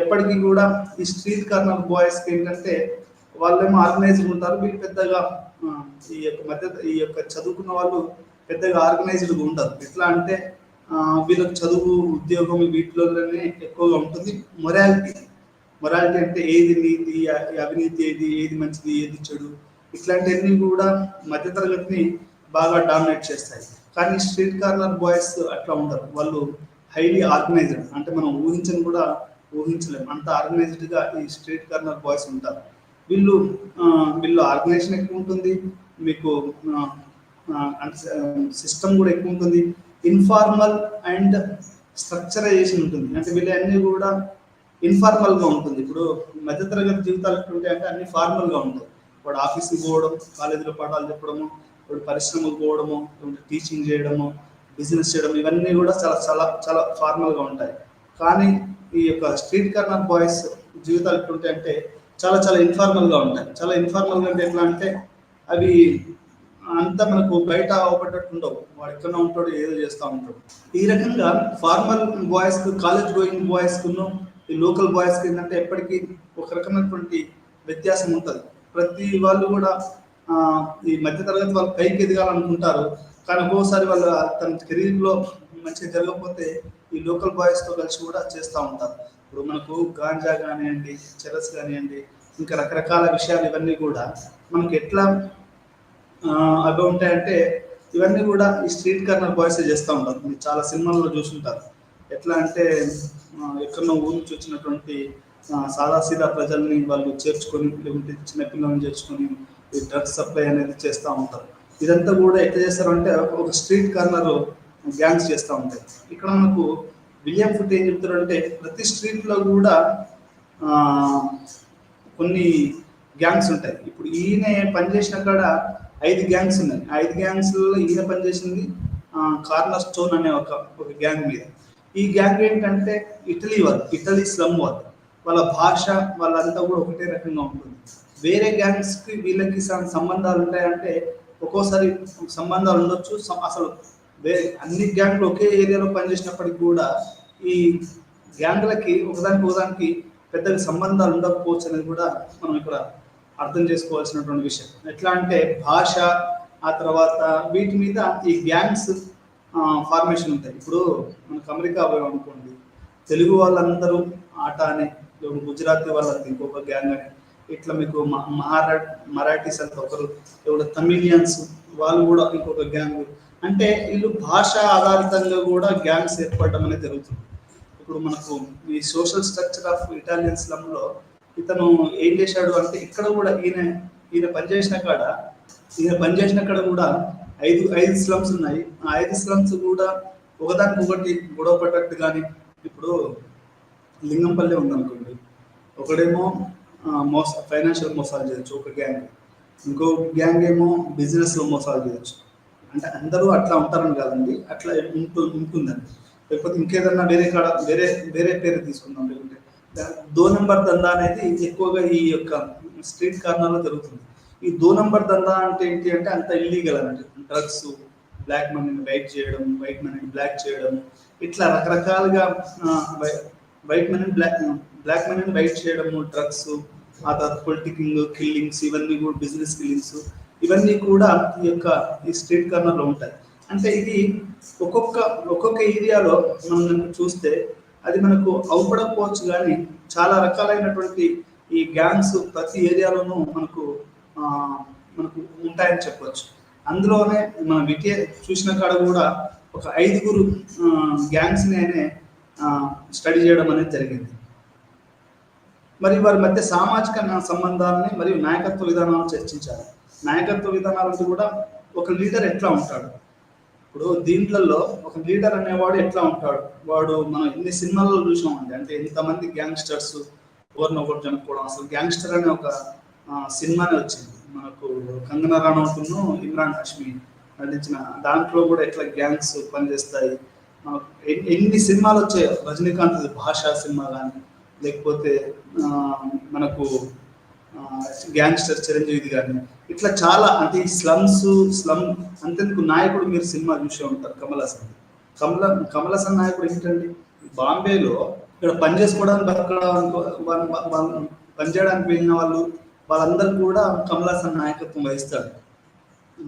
ఎప్పటికీ కూడా ఈ స్ట్రీట్ కార్నర్ బాయ్స్కి ఏంటంటే, వాళ్ళేమో ఆర్గనైజ్డ్ ఉంటారు, వీళ్ళు పెద్దగా ఈ యొక్క చదువుకున్న వాళ్ళు పెద్దగా ఆర్గనైజ్డ్గా ఉండరు. ఎట్లా అంటే వీళ్ళకి చదువు, ఉద్యోగం వీటిలోనే ఎక్కువగా ఉంటుంది. మొరాలిటీ అంటే ఏది నీతి, అవినీతి ఏది మంచిది, ఏది చెడు, ఇట్లాంటివన్నీ కూడా మధ్యతరగతిని బాగా డామినేట్ చేస్తాయి. కానీ స్ట్రీట్ కార్నర్ బాయ్స్ అట్లా ఉండరు. వాళ్ళు హైలీ ఆర్గనైజ్డ్, అంటే మనం ఊహించలేము అంత ఆర్గనైజ్డ్గా ఈ స్ట్రీట్ కార్నర్ బాయ్స్ ఉంటారు. వీళ్ళు ఆర్గనైజేషన్ ఎక్కువ ఉంటుంది, మీకు సిస్టమ్ కూడా ఎక్కువ ఉంటుంది, ఇన్ఫార్మల్ అండ్ స్ట్రక్చరైజేషన్ ఉంటుంది. అంటే వీళ్ళన్నీ కూడా ఇన్ఫార్మల్గా ఉంటుంది. ఇప్పుడు మధ్యతరగతి జీవితాలు ఎట్లుంటాయి అంటే అన్ని ఫార్మల్గా ఉంటాయి. వాడు ఆఫీస్కి పోవడం, కాలేజీలో పాఠాలు చెప్పడము, వాడు పరిశ్రమకు పోవడము, టీచింగ్ చేయడము, బిజినెస్ చేయడం, ఇవన్నీ కూడా చాలా చాలా చాలా ఫార్మల్గా ఉంటాయి. కానీ ఈ యొక్క స్ట్రీట్ కార్నర్ బాయ్స్ జీవితాలు ఎట్లుంటాయి అంటే చాలా చాలా ఇన్ఫార్మల్గా ఉంటాయి. చాలా ఇన్ఫార్మల్గా అంటే ఎట్లా అంటే అవి అంతా మనకు బయట అవపడ్డట్టు ఉండవు. వాడు ఎక్కడ ఉంటాడు, ఏదో చేస్తూ ఉంటాడు. ఈ రకంగా ఫార్మల్ బాయ్స్కు, కాలేజ్ గోయింగ్ బాయ్స్కును ఈ లోకల్ బాయ్స్కి ఏంటంటే ఎప్పటికీ ఒక రకమైనటువంటి వ్యత్యాసం ఉంటుంది. ప్రతి వాళ్ళు కూడా ఈ మధ్యతరగతి వాళ్ళు పైకి ఎదగాలనుకుంటారు, కానీ ఒక్కోసారి వాళ్ళ తన కెరీర్లో మంచిగా జరగకపోతే ఈ లోకల్ బాయ్స్తో కలిసి కూడా చేస్తూ ఉంటారు. ఇప్పుడు మనకు గాంజా కానివ్వండి, చెరస్ కానివ్వండి, ఇంకా రకరకాల విషయాలు, ఇవన్నీ కూడా మనకి ఎట్లా అవి ఉంటాయంటే ఇవన్నీ కూడా ఈ స్ట్రీట్ కార్నర్ బాయ్స్ చేస్తూ ఉంటారు. మీరు చాలా సినిమాల్లో చూసుంటారు. ఎట్లా అంటే ఎక్కడో ఊరు నుంచి వచ్చినటువంటి సాదాసీదా ప్రజల్ని వాళ్ళు చేర్చుకొని, లేకుంటే చిన్నపిల్లల్ని చేర్చుకొని ఈ డ్రగ్స్ సప్లై అనేది చేస్తూ ఉంటారు. ఇదంతా కూడా ఎట్లా చేస్తారంటే ఒక స్ట్రీట్ కార్నర్ గ్యాంగ్స్ చేస్తూ ఉంటాయి. ఇక్కడ మనకు విలియం ఫుట్ ఏం చెప్తారంటే, ప్రతి స్ట్రీట్లో కూడా కొన్ని గ్యాంగ్స్ ఉంటాయి. ఇప్పుడు ఈయన పనిచేసిన కాడ 5 గ్యాంగ్స్ ఉన్నాయి. 5 గ్యాంగ్స్లో ఈయన పనిచేసింది కార్నర్ స్టోన్ అనే ఒక గ్యాంగ్ మీద. ఈ గ్యాంగ్ ఏంటంటే ఇటలీ స్లమ్ వాళ్ళ భాష, వాళ్ళంతా కూడా ఒకటే రకంగా ఉంటుంది. వేరే గ్యాంగ్స్కి వీళ్ళకి సంబంధాలు ఉంటాయంటే ఒక్కోసారి సంబంధాలు ఉండొచ్చు, అసలు అన్ని గ్యాంగ్లు ఒకే ఏరియాలో పనిచేసినప్పటికీ కూడా ఈ గ్యాంగ్లకి ఒకదానికి పెద్దగా సంబంధాలు ఉండకపోవచ్చు అనేది కూడా మనం ఇక్కడ అర్థం చేసుకోవాల్సినటువంటి విషయం. ఎట్లా అంటే భాష, ఆ తర్వాత వీటి మీద ఈ గ్యాంగ్స్ ఫార్మేషన్ ఉంటాయి. ఇప్పుడు మనకు అమెరికా పోయాం అనుకోండి, తెలుగు వాళ్ళందరూ ఆట అని, గుజరాతీ వాళ్ళంతా ఇంకొక గ్యాంగ్ అని, ఇట్లా మీకు మరాఠీస్ అంతా ఒకరు, ఇప్పుడు తమిళియన్స్ వాళ్ళు కూడా ఇంకొక గ్యాంగ్. అంటే వీళ్ళు భాష ఆధారితంగా కూడా గ్యాంగ్స్ ఏర్పడడం అనేది జరుగుతుంది. ఇప్పుడు మనకు ఈ సోషల్ స్ట్రక్చర్ ఆఫ్ ఇటాలియన్ స్లమ్లో ఇతను ఏం చేశాడు అంటే, ఇక్కడ కూడా ఈయన పనిచేసిన కాడ కూడా ఐదు స్లమ్స్ ఉన్నాయి. ఆ 5 స్లమ్స్ కూడా ఒకదానికొకటి గొడవ పడ్డట్టు. కానీ ఇప్పుడు లింగంపల్లి ఉందనుకోండి, ఒకడేమో ఫైనాన్షియల్ మోసాలు చేయొచ్చు ఒక గ్యాంగ్, ఇంకో గ్యాంగ్ ఏమో బిజినెస్లో మోసాలు చేయొచ్చు. అంటే అందరూ అట్లా ఉంటారని కాదండి, అట్లా ఉంటుందండి. లేకపోతే ఇంకేదన్నా వేరే పేరు తీసుకుందాం. లేకుంటే దో నంబర్ దందా అనేది ఎక్కువగా ఈ యొక్క స్ట్రీట్ కార్నర్లో జరుగుతుంది. ఈ దో నంబర్ దందా అంటే ఏంటి అంటే అంత ఇల్లీగల్ అన్నట్టు. డ్రగ్స్, బ్లాక్ మనీని వైట్ చేయడం, వైట్ మనీని బ్లాక్ చేయడం, ఇట్లా రకరకాలుగా వైట్ మనీని బ్లాక్ మనీని వైట్ చేయడము, డ్రగ్స్, ఆ తర్వాత పొలిటికింగ్, కిల్లింగ్స్, ఇవన్నీ కూడా బిజినెస్ కిల్లింగ్స్, ఇవన్నీ కూడా ఈ స్ట్రీట్ కార్నర్లో ఉంటాయి. అంటే ఇది ఒక్కొక్క ఒక్కొక్క ఏరియాలో మనం చూస్తే అది మనకు అవపడకపోవచ్చు, కానీ చాలా రకాలైనటువంటి ఈ గ్యాంగ్స్ ప్రతి ఏరియాలోనూ ఆ, మనకు ఉంటాయని చెప్పొచ్చు. అందులోనే మన వికే చూసిన కాడ కూడా ఒక 5గురు గ్యాంగ్స్ని ఆయనే స్టడీ చేయడం అనేది జరిగింది. మరి వారి మధ్య సామాజిక సంబంధాలని మరియు నాయకత్వ విధానాలను చర్చించారు. నాయకత్వ విధానాలంటూ కూడా ఒక లీడర్ ఎట్లా ఉంటాడు, ఇప్పుడు దీంట్లలో ఒక లీడర్ అనేవాడు ఎట్లా ఉంటాడు, వాడు మనం ఎన్ని సినిమాల్లో చూసామండి. అంటే ఎంతమంది గ్యాంగ్స్టర్స్ ఒకరినొకరు చనుకోవడం, అసలు గ్యాంగ్స్టర్ అనే ఒక సినిమానే వచ్చింది మనకు, కంగనా రనౌత్ను ఇమ్రాన్ హష్మి నటించిన. దాంట్లో కూడా ఎట్లా గ్యాంగ్స్ పనిచేస్తాయి, ఎన్ని సినిమాలు వచ్చాయో. రజనీకాంత్ భాషా సినిమా కానీ, లేకపోతే మనకు గ్యాంగ్స్టర్ చిరంజీవిది కానీ, ఇట్లా చాలా. అంటే ఈ స్లమ్ అంతెందుకు, నాయకుడు మీరు సినిమా చూసే ఉంటారు, కమల్ హాసన్. కమల్ హాసన్ నాయకుడు ఏంటండి, బాంబేలో ఇక్కడ పని చేసుకోవడానికి పనిచేయడానికి వెళ్ళిన వాళ్ళందరూ కూడా కమల్ హాసన్ నాయకత్వం వహిస్తాడు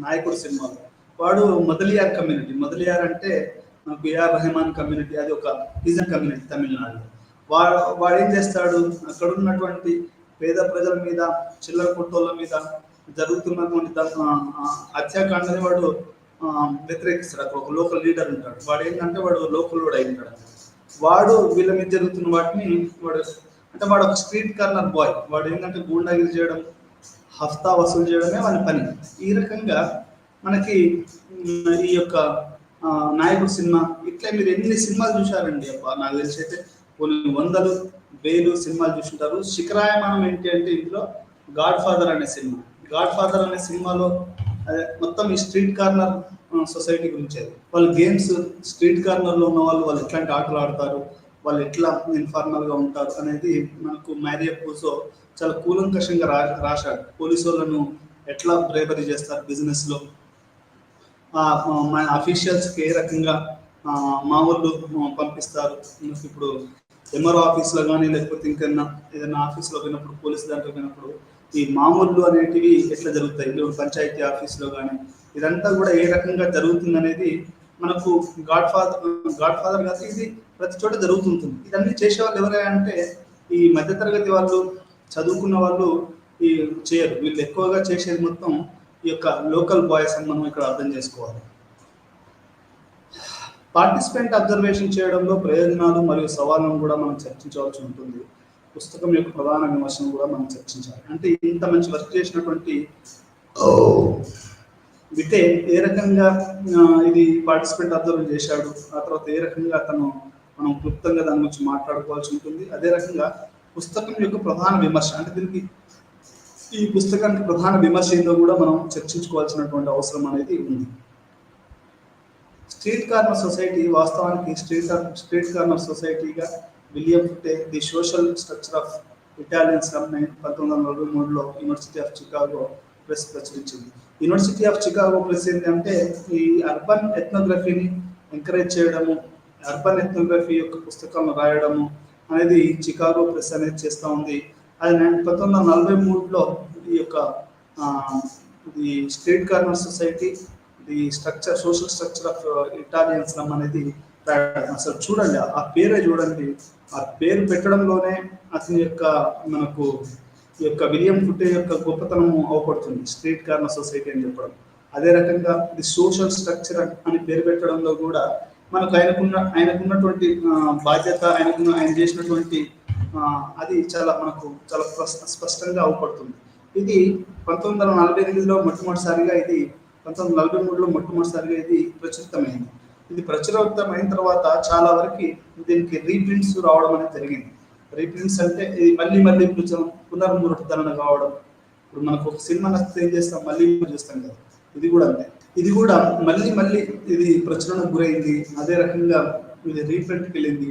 నాయకుడు సినిమాలో. వాడు మొదలియార్ కమ్యూనిటీ, మొదలియార్ అంటే మనకు ఏఆర్ రెహమాన్ కమ్యూనిటీ, అది ఒక హిజన్ కమ్యూనిటీ తమిళనాడులో. వాడు ఏం చేస్తాడు, అక్కడ ఉన్నటువంటి పేద ప్రజల మీద, చిల్లర కొట్టోళ్ళ మీద జరుగుతున్నటువంటి హత్యాకాండని వాడు వ్యతిరేకిస్తాడు. అక్కడ ఒక లోకల్ లీడర్ ఉంటాడు, వాడు ఏంటంటే వాడు లోకల్ లోడ్ అయి ఉంటాడు. వాడు వీళ్ళ మీద జరుగుతున్న వాటిని వాడు ఒక స్ట్రీట్ కార్నర్ బాయ్. వాడు ఏంటంటే గూండాగిరి చేయడం, హఫ్తా వసూలు చేయడమే వాని పని. ఈ రకంగా మనకి ఈ యొక్క నాయకుడు సినిమా, ఇట్లా మీరు ఎన్ని సినిమాలు చూశారండి అబ్బా, నాకు తెలిసి అయితే కొన్ని వందలు వేలు సినిమాలు చూసుంటారు. శిఖరాయమానం ఏంటి అంటే ఇందులో గాడ్ ఫాదర్ అనే సినిమా. గాడ్ ఫాదర్ అనే సినిమాలో మొత్తం ఈ స్ట్రీట్ కార్నర్ సొసైటీ గురించి. వాళ్ళు గేమ్స్, స్ట్రీట్ కార్నర్లో ఉన్న వాళ్ళు ఎట్లాంటి ఆటలు ఆడతారు, వాళ్ళు ఎట్లా ఇన్ఫార్మల్గా ఉంటారు అనేది మనకు మ్యారియా పూసో చాలా కూలంకషంగా రాశాడు. పోలీసు వాళ్ళను ఎట్లా బ్రేబరీ చేస్తారు బిజినెస్లో, అఫీషియల్స్కి ఏ రకంగా మా వాళ్ళు పంపిస్తారు. ఇప్పుడు ఎంఆర్ఓ ఆఫీస్లో కానీ, లేకపోతే ఇంకన్నా ఏదైనా ఆఫీస్లో పోయినప్పుడు, పోలీసు దాంట్లో పోయినప్పుడు ఈ మామూలు అనేటివి ఎట్లా జరుగుతాయి, ఇప్పుడు పంచాయతీ ఆఫీస్లో కానీ, ఇదంతా కూడా ఏ రకంగా జరుగుతుంది అనేది మనకు గాడ్ ఫాదర్ కాదు, ఇది ప్రతి చోట జరుగుతుంటుంది. ఇదన్నీ చేసేవాళ్ళు ఎవరైనా అంటే ఈ మధ్యతరగతి వాళ్ళు, చదువుకున్న వాళ్ళు ఈ చేయరు. వీళ్ళు ఎక్కువగా చేసేది మొత్తం ఈ యొక్క లోకల్ బాయ్స్ అని మనం ఇక్కడ అర్థం చేసుకోవాలి. పార్టిసిపెంట్ అబ్జర్వేషన్ చేయడంలో ప్రయోజనాలు మరియు సవాళ్ళను కూడా మనం చర్చించవలసి ఉంటుంది. పుస్తకం యొక్క ప్రధాన విమర్శను కూడా మనం చర్చించాలి. అంటే ఇంత మంచి వర్క్ చేసినటువంటి విటే ఏ రకంగా ఇది పార్టిసిపెంట్ అబ్జర్వ్ చేశాడు, ఆ తర్వాత ఏ రకంగా మనం క్లుప్తంగా దాని గురించి మాట్లాడుకోవాల్సి ఉంటుంది. అదే రకంగా పుస్తకం యొక్క ప్రధాన విమర్శ, అంటే దీనికి ఈ పుస్తకానికి ప్రధాన విమర్శ ఏందో కూడా మనం చర్చించుకోవాల్సినటువంటి అవసరం అనేది ఉంది. స్ట్రీట్ కార్నర్ సొసైటీ వాస్తవానికి స్ట్రీట్ కార్నర్ సొసైటీగా William Foote the social structure of Italian slum 1943లో యూనివర్సిటీ ఆఫ్ చికాగో ప్రెస్ ప్రచురించింది. యూనివర్సిటీ ఆఫ్ చికాగో ప్రెస్ ఏంటంటే ఈ అర్బన్ ఎథ్నోగ్రఫీని ఎంకరేజ్ చేయడము, అర్బన్ ఎథ్నోగ్రఫీ యొక్క పుస్తకాలను రాయడము అనేది చికాగో ప్రెస్ అనేది చేస్తూ ఉంది. అది 1943లో ఈ యొక్క the street corner society the social structure of Italian slum అనేది అసలు చూడండి, ఆ పేరే చూడండి, ఆ పేరు పెట్టడంలోనే అతని యొక్క మనకు ఈ యొక్క విలియం ఫుటే యొక్క గొప్పతనం అవపడుతుంది, స్ట్రీట్ కార్నర్ సొసైటీ అని చెప్పడం. అదే రకంగా ది సోషల్ స్ట్రక్చర్ అని పేరు పెట్టడంలో కూడా మనకు ఆయనకున్నటువంటి బాధ్యత, ఆయన చేసినటువంటి అది మనకు చాలా స్పష్టంగా అవపడుతుంది. ఇది 1948లో మొట్టమొదటిసారిగా, ఇది 1943లో మొట్టమొదటిసారిగా ఇది ప్రచురితమైంది. ఇది ప్రచురితమైన తర్వాత చాలా వరకు దీనికి రీప్రింట్స్ రావడం అనేది జరిగింది. రీప్రింట్స్ అంటే ఇది మళ్ళీ పునర్ముద్రణ కావడం. ఇప్పుడు మనకు ఒక సినిమా నచ్చితే ఏం చేస్తాం, మళ్ళీ చూస్తాం కదా, ఇది కూడా అంతే. ఇది కూడా మళ్ళీ ఇది ప్రచురణకు గురైంది. అదే రకంగా ఇది రీప్రింట్కి వెళ్ళింది.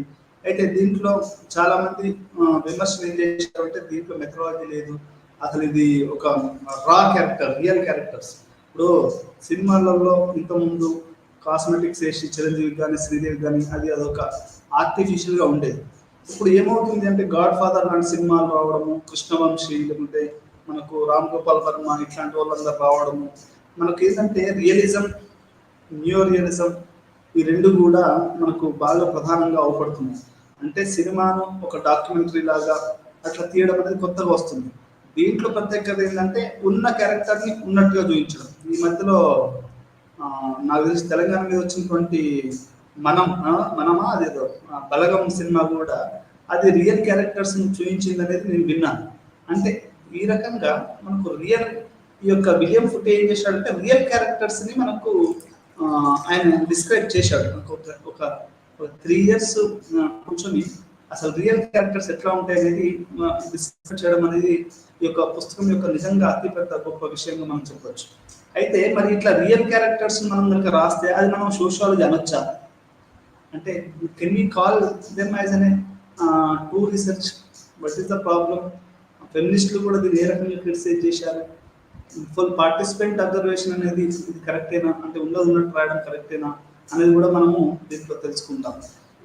అయితే దీంట్లో చాలా మంది విమర్శలు ఏం చేశారంటే దీంట్లో మెథడాలజీ లేదు, అసలు ఇది ఒక రా క్యారెక్టర్, రియల్ క్యారెక్టర్స్. ఇప్పుడు సినిమాలలో ఇంతకుముందు కాస్మెటిక్స్ వేసి చిరంజీవి కానీ శ్రీదేవి కానీ అదొక ఆర్టిఫిషియల్గా ఉండేది. ఇప్పుడు ఏమవుతుంది అంటే గాడ్ ఫాదర్ లాంటి సినిమాలు రావడము, కృష్ణవంశీ లేకుంటే మనకు రామ్ గోపాల్ వర్మ ఇట్లాంటి వాళ్ళందరూ రావడము, మనకు ఏంటంటే రియలిజం, న్యూ రియలిజం ఈ రెండు కూడా మనకు బాగా ప్రధానంగా అవపడుతున్నాయి. అంటే సినిమాను ఒక డాక్యుమెంటరీ లాగా అట్లా తీయడం అనేది కొత్తగా వస్తుంది. దీంట్లో ప్రత్యేకత ఏంటంటే ఉన్న క్యారెక్టర్ని ఉన్నట్టుగా చూపించడం. ఈ మధ్యలో నాకు తెలిసి తెలంగాణ మీద వచ్చినటువంటి మనమా అదేదో బలగం సినిమా కూడా అది రియల్ క్యారెక్టర్స్ చూపించింది అనేది నేను విన్నాను. అంటే ఈ రకంగా మనకు రియల్ ఈ యొక్క విలియం ఫుట్ ఏం చేశాడంటే రియల్ క్యారెక్టర్స్ ని మనకు ఆయన డిస్క్రైబ్ చేశాడు. ఒక 3 years కూర్చొని అసలు రియల్ క్యారెక్టర్స్ ఎట్లా ఉంటాయి అనేది డిస్క్రైబ్ చేయడం అనేది ఈ యొక్క పుస్తకం యొక్క నిజంగా అతిపెద్ద గొప్ప విషయంగా మనం చెప్పవచ్చు. అయితే మరి ఇట్లా రియల్ క్యారెక్టర్స్ మనం కనుక రాస్తే అది మనం సోషియాలజీ అనొచ్చా అంటే can we call them as అనే to research? What is the problem? ఫెమినిస్టులు కూడా దీన్ని ఏ రకంగా క్రిటిసైజ్ చేశారు? ఫుల్ పార్టిసిపెంట్ అబ్జర్వేషన్ అనేది ఇది కరెక్టేనా, అంటే ఉన్నట్టు రాయడం కరెక్టేనా అనేది కూడా మనము దీంట్లో తెలుసుకుంటాం.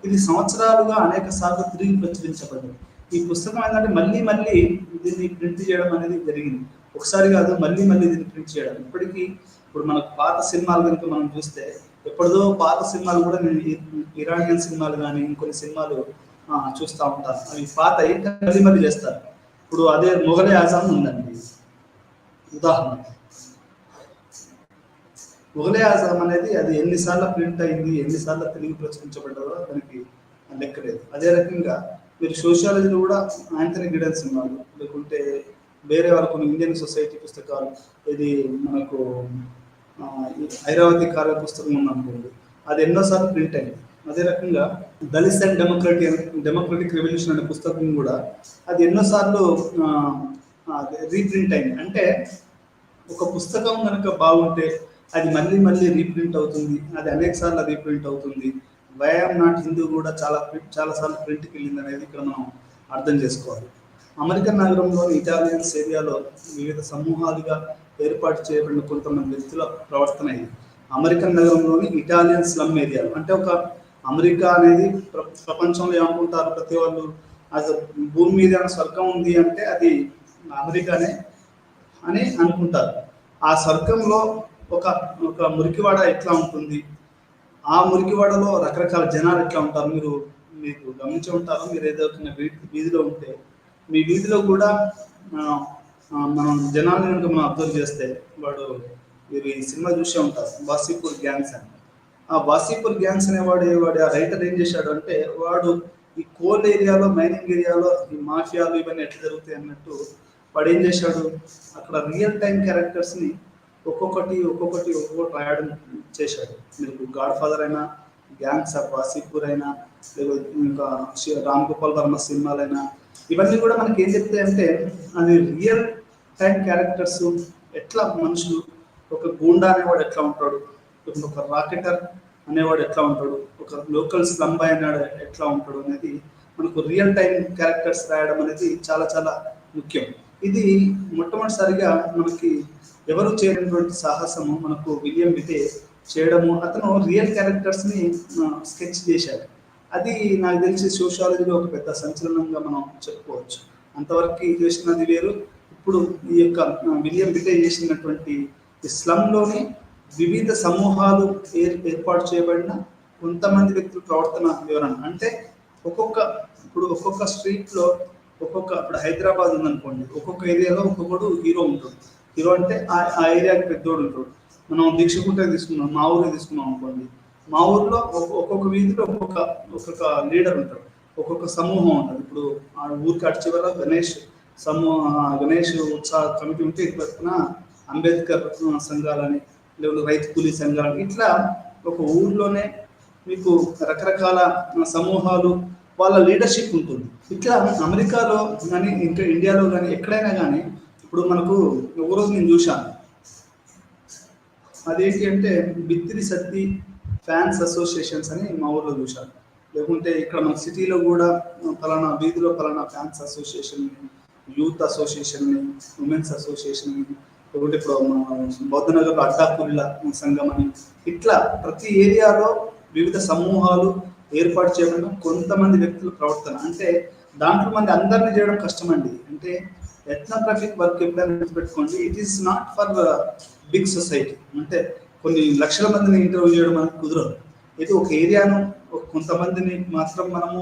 ఇది సంవత్సరాలుగా అనేక సార్లు తిరిగి ప్రచురించబడింది. ఈ పుస్తకం ఏంటంటే మళ్ళీ మళ్ళీ దీన్ని ప్రింట్ చేయడం అనేది జరిగింది. ఒకసారి కాదు, మళ్ళీ మళ్ళీ దీన్ని ప్రింట్ చేయడం. ఇప్పటికీ ఇప్పుడు మనకు పాత సినిమాలు కనుక మనం చూస్తే ఎప్పటిదో పాత సినిమాలు కూడా నేను ఇరానియన్ సినిమాలు కానీ ఇంకొన్ని సినిమాలు చూస్తూ ఉంటాను. అవి పాత మళ్ళీ మళ్ళీ చేస్తారు. ఇప్పుడు అదే మొఘలే ఆజాం ఉందండి ఉదాహరణ. మొఘలే ఆజాం అనేది అది ఎన్నిసార్లు ప్రింట్ అయింది, ఎన్నిసార్లు తిరిగి ప్రచురించబడ్డదో దానికి లెక్కలేదు. అదే రకంగా మీరు సోషియాలజీలో కూడా ఆంథనీ గిడెన్ సినిమాలు లేకుంటే వేరే వాళ్ళ కొన్ని ఇండియన్ సొసైటీ పుస్తకాలు, ఇది మనకు ఐరావతి కార్య పుస్తకం ఉందనుకోండి, అది ఎన్నోసార్లు ప్రింట్ అయింది. అదే రకంగా దళిత్ అండ్ డెమోక్రటిక్ రెవల్యూషన్ అనే పుస్తకం కూడా అది ఎన్నోసార్లు రీప్రింట్ అయింది. అంటే ఒక పుస్తకం కనుక బాగుంటే అది మళ్ళీ మళ్ళీ రీప్రింట్ అవుతుంది, అది అనేక సార్లు రీప్రింట్ అవుతుంది. వైఆమ్ నాట్ హిందూ కూడా చాలాసార్లు ప్రింట్కి వెళ్ళింది అనేది ఇక్కడ మనం అర్థం చేసుకోవాలి. అమెరికన్ నగరంలోని ఇటాలియన్స్ ఏరియాలో వివిధ సమూహాలుగా ఏర్పాటు చేయబడిన కొంతమంది వ్యక్తుల ప్రవర్తన ఇది. అమెరికన్ నగరంలోని ఇటాలియన్ స్లమ్ ఏరియాలో, అంటే ఒక అమెరికా అనేది ప్రపంచంలో ఏమనుకుంటారు ప్రతి వాళ్ళు, అది భూమి మీద స్వర్గం ఉంది అంటే అది అమెరికానే అని అనుకుంటారు. ఆ స్వర్గంలో ఒక మురికివాడ ఎట్లా ఉంటుంది, ఆ మురికివాడలో రకరకాల జనాలు ఎట్లా ఉంటారు, మీకు గమనించి ఉంటారు. మీరు ఏదో వీధిలో ఉంటే మీ వీధిలో కూడా మనం జనాలు కనుక మనం అబ్జర్వ్ చేస్తే మీరు ఈ సినిమా చూసే ఉంటారు వాసీపూర్ గ్యాంగ్స్ అని. ఆ వాసీపూర్ గ్యాంగ్స్ అనేవాడు ఆ రైటర్ ఏం చేశాడు అంటే వాడు ఈ కోల్ ఏరియాలో, మైనింగ్ ఏరియాలో ఈ మాఫియాలు ఇవన్నీ ఎట్లా జరుగుతాయి అన్నట్టు వాడు ఏం చేశాడు, అక్కడ రియల్ టైం క్యారెక్టర్స్ని ఒక్కొక్కటి రాయడం చేశాడు. మీకు గాడ్ ఫాదర్ అయినా, గ్యాంగ్స్ ఆఫ్ వాసీపూర్ అయినా, ఇంకా రామ్ గోపాల్ వర్మ సినిమాలైనా, ఇవన్నీ కూడా మనకి ఏం చెప్తాయంటే అది రియల్ టైం క్యారెక్టర్స్. ఎట్లా మనుషులు, ఒక గూండా అనేవాడు ఎట్లా ఉంటాడు, ఒక రాకెటర్ అనేవాడు ఎట్లా ఉంటాడు, ఒక లోకల్ స్లమ్ బాయ్ అనేవాడు ఎట్లా ఉంటాడు అనేది మనకు రియల్ టైం క్యారెక్టర్స్ రాయడం అనేది చాలా చాలా ముఖ్యం. ఇది మొట్టమొదటిసారిగా మనకి ఎవరు చేయనటువంటి సాహసము మనకు విలియం విటే చేయడము. అతను రియల్ క్యారెక్టర్స్ని స్కెచ్ చేశాడు. అది నాకు తెలిసి సోషియాలజీలో ఒక పెద్ద సంచలనంగా మనం చెప్పుకోవచ్చు. అంతవరకు చేసినది వేరు. ఇప్పుడు ఈ యొక్క విలియం విటే చేసినటువంటి స్లమ్లోని వివిధ సమూహాలు ఏర్పాటు చేయబడిన కొంతమంది వ్యక్తుల ప్రవర్తన వివరణ. అంటే ఒక్కొక్క స్ట్రీట్లో ఇప్పుడు హైదరాబాద్ ఉందనుకోండి, ఒక్కొక్క ఏరియాలో ఒక్కొక్కడు హీరో ఉంటాడు. హీరో అంటే ఆ ఏరియాకి పెద్దోడు ఉంటాడు. మనం దీక్షకుంటే తీసుకున్నాం, మా ఊరికి తీసుకున్నాం అనుకోండి, మా ఊర్లో ఒక్కొక్క వీధిలో ఒక్కొక్క లీడర్ ఉంటాడు, ఒక్కొక్క సమూహం ఉంటుంది. ఇప్పుడు ఆ ఊరికి అటు చివర గణేష్ ఉత్సాహ కమిటీ ఉంటే ఇటు పక్కన అంబేద్కర్ సంఘాలని, లేకపోతే రైతు కూలీ సంఘాలని, ఇట్లా ఒక ఊర్లోనే మీకు రకరకాల సమూహాలు వాళ్ళ లీడర్షిప్ ఉంటుంది. ఇట్లా అమెరికాలో కానీ ఇంకా ఇండియాలో కానీ ఎక్కడైనా కానీ ఇప్పుడు మనకు ఒకరోజు నేను చూశాను, అదేంటి అంటే బిత్తిరి సత్తి ఫ్యాన్స్ అసోసియేషన్స్ అని మా ఊర్లో చూశాను. లేకుంటే ఇక్కడ మన సిటీలో కూడా పలానా వీధిలో పలానా fans association, youth association, women's association, లేకుంటే ఇప్పుడు బౌద్ధనగర్లో అడ్డాపుల్ల సంఘం అని, ఇట్లా ప్రతి ఏరియాలో వివిధ సమూహాలు ఏర్పాటు చేయడం కొంతమంది వ్యక్తుల ప్రవర్తన. అంటే దాంట్లో మంది అందరినీ చేయడం కష్టమండి. అంటే ఎథ్నోగ్రాఫిక్ వర్క్ ఎప్పుడైనా పెట్టుకోండి, it is not for big society. అంటే కొన్ని లక్షల మందిని ఇంటర్వ్యూ చేయడం అనేది కుదరదు. ఇది ఒక ఏరియాను కొంతమందిని మాత్రం మనము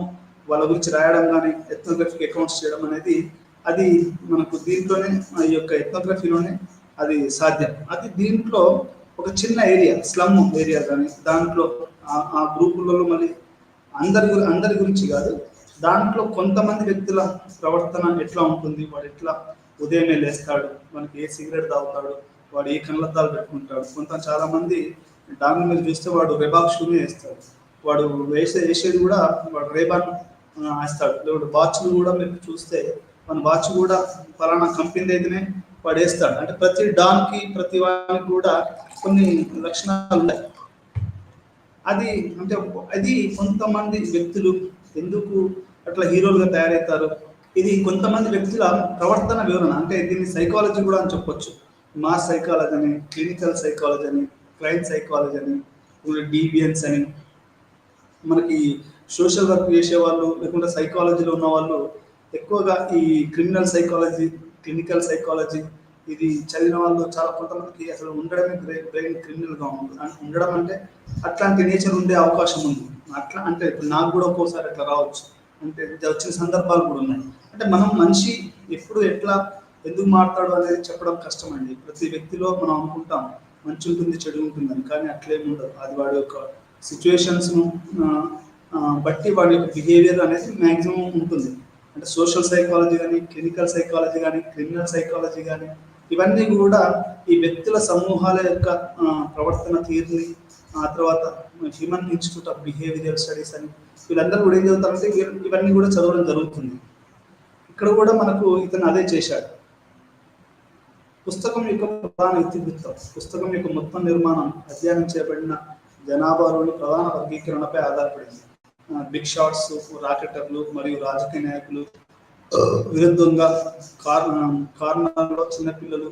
వాళ్ళ గురించి రాయడం కానీ ఎథ్నోగ్రఫిక్ అకౌంట్స్ చేయడం అనేది అది మనకు దీంట్లోనే ఈ యొక్క ఎథ్నోగ్రఫీలోనే అది సాధ్యం. అది దీంట్లో ఒక చిన్న ఏరియా, స్లమ్ ఏరియా కానీ దాంట్లో ఆ గ్రూపులలో మళ్ళీ అందరి గురించి కాదు, దాంట్లో కొంతమంది వ్యక్తుల ప్రవర్తన ఎట్లా ఉంటుంది, వాడు ఎట్లా ఉదయమే లేస్తాడు, మనకి ఏ సిగరెట్ తాగుతాడు, వాడు ఏ కళ్ళద్దాలు పెట్టుకుంటాడు. చాలా మంది డాంగు మీద చూస్తే వాడు రెబాక్ షూనే వేస్తాడు, వాడు వేసేది కూడా వాడు రేబాన్ వేస్తాడు. లేకపోతే వాచ్లు కూడా మీరు చూస్తే మన వాచ్ కూడా ఫలానా కంపెనీ అయితేనే వాడు వేస్తాడు. అంటే ప్రతి డాన్కి ప్రతి వానికి కూడా కొన్ని లక్షణాలు ఉన్నాయి. అది అంటే అది కొంతమంది వ్యక్తులు ఎందుకు అట్లా హీరోలుగా తయారవుతారు, ఇది కొంతమంది వ్యక్తుల ప్రవర్తన వివరణ. అంటే దీన్ని సైకాలజీ కూడా అని చెప్పొచ్చు. మాస్ సైకాలజీ అని, క్లినికల్ సైకాలజీ అని, క్రైమ్ సైకాలజీ అని, డీవియన్స్ అని. మనకి సోషల్ వర్క్ చేసే వాళ్ళు లేకుంటే సైకాలజీలో ఉన్న వాళ్ళు ఎక్కువగా ఈ క్రిమినల్ సైకాలజీ, క్లినికల్ సైకాలజీ ఇది చదివిన వాళ్ళు చాలా కొంతమందికి అసలు ఉండడమే బ్రెయిన్ క్రిమినల్గా ఉండడం అంటే అట్లాంటి నేచర్ ఉండే అవకాశం ఉంది. అట్లా అంటే ఇప్పుడు నాకు కూడా ఒక్కోసారి అట్లా రావచ్చు, అంటే వచ్చిన సందర్భాలు కూడా ఉన్నాయి. అంటే మనం మనిషి ఎప్పుడు ఎట్లా ఎందుకు మాట్లాడు అనేది చెప్పడం కష్టం అండి. ప్రతి వ్యక్తిలో మనం అనుకుంటాం మంచి ఉంటుంది చెడు ఉంటుందని, కానీ అట్లేమి ఉండదు. అది వాడి యొక్క సిచ్యువేషన్స్ను బట్టి వాడి యొక్క బిహేవియర్ అనేది మ్యాక్సిమం ఉంటుంది. అంటే సోషల్ సైకాలజీ కానీ, క్లినికల్ సైకాలజీ కానీ, క్రిమినల్ సైకాలజీ కానీ, ఇవన్నీ కూడా ఈ వ్యక్తుల సమూహాల యొక్క ప్రవర్తన తీరుని, ఆ తర్వాత human institute of behavioural studies అని వీళ్ళందరూ కూడా ఏం చదువుతారంటే ఇవన్నీ కూడా చదవడం జరుగుతుంది. ఇక్కడ కూడా మనకు ఇతను అదే చేశాడు. పుస్తకం యొక్క ప్రధాన ఇతివృత్తం, పుస్తకం యొక్క మొత్తం నిర్మాణం అధ్యయనం చేయబడిన జనాభాలోని ప్రధాన వర్గీకరణపై ఆధారపడింది. బిగ్ షాట్స్, రాకెటర్లు మరియు రాజకీయ నాయకులు విరుద్ధంగా కార్నర్లో చిన్నపిల్లలు,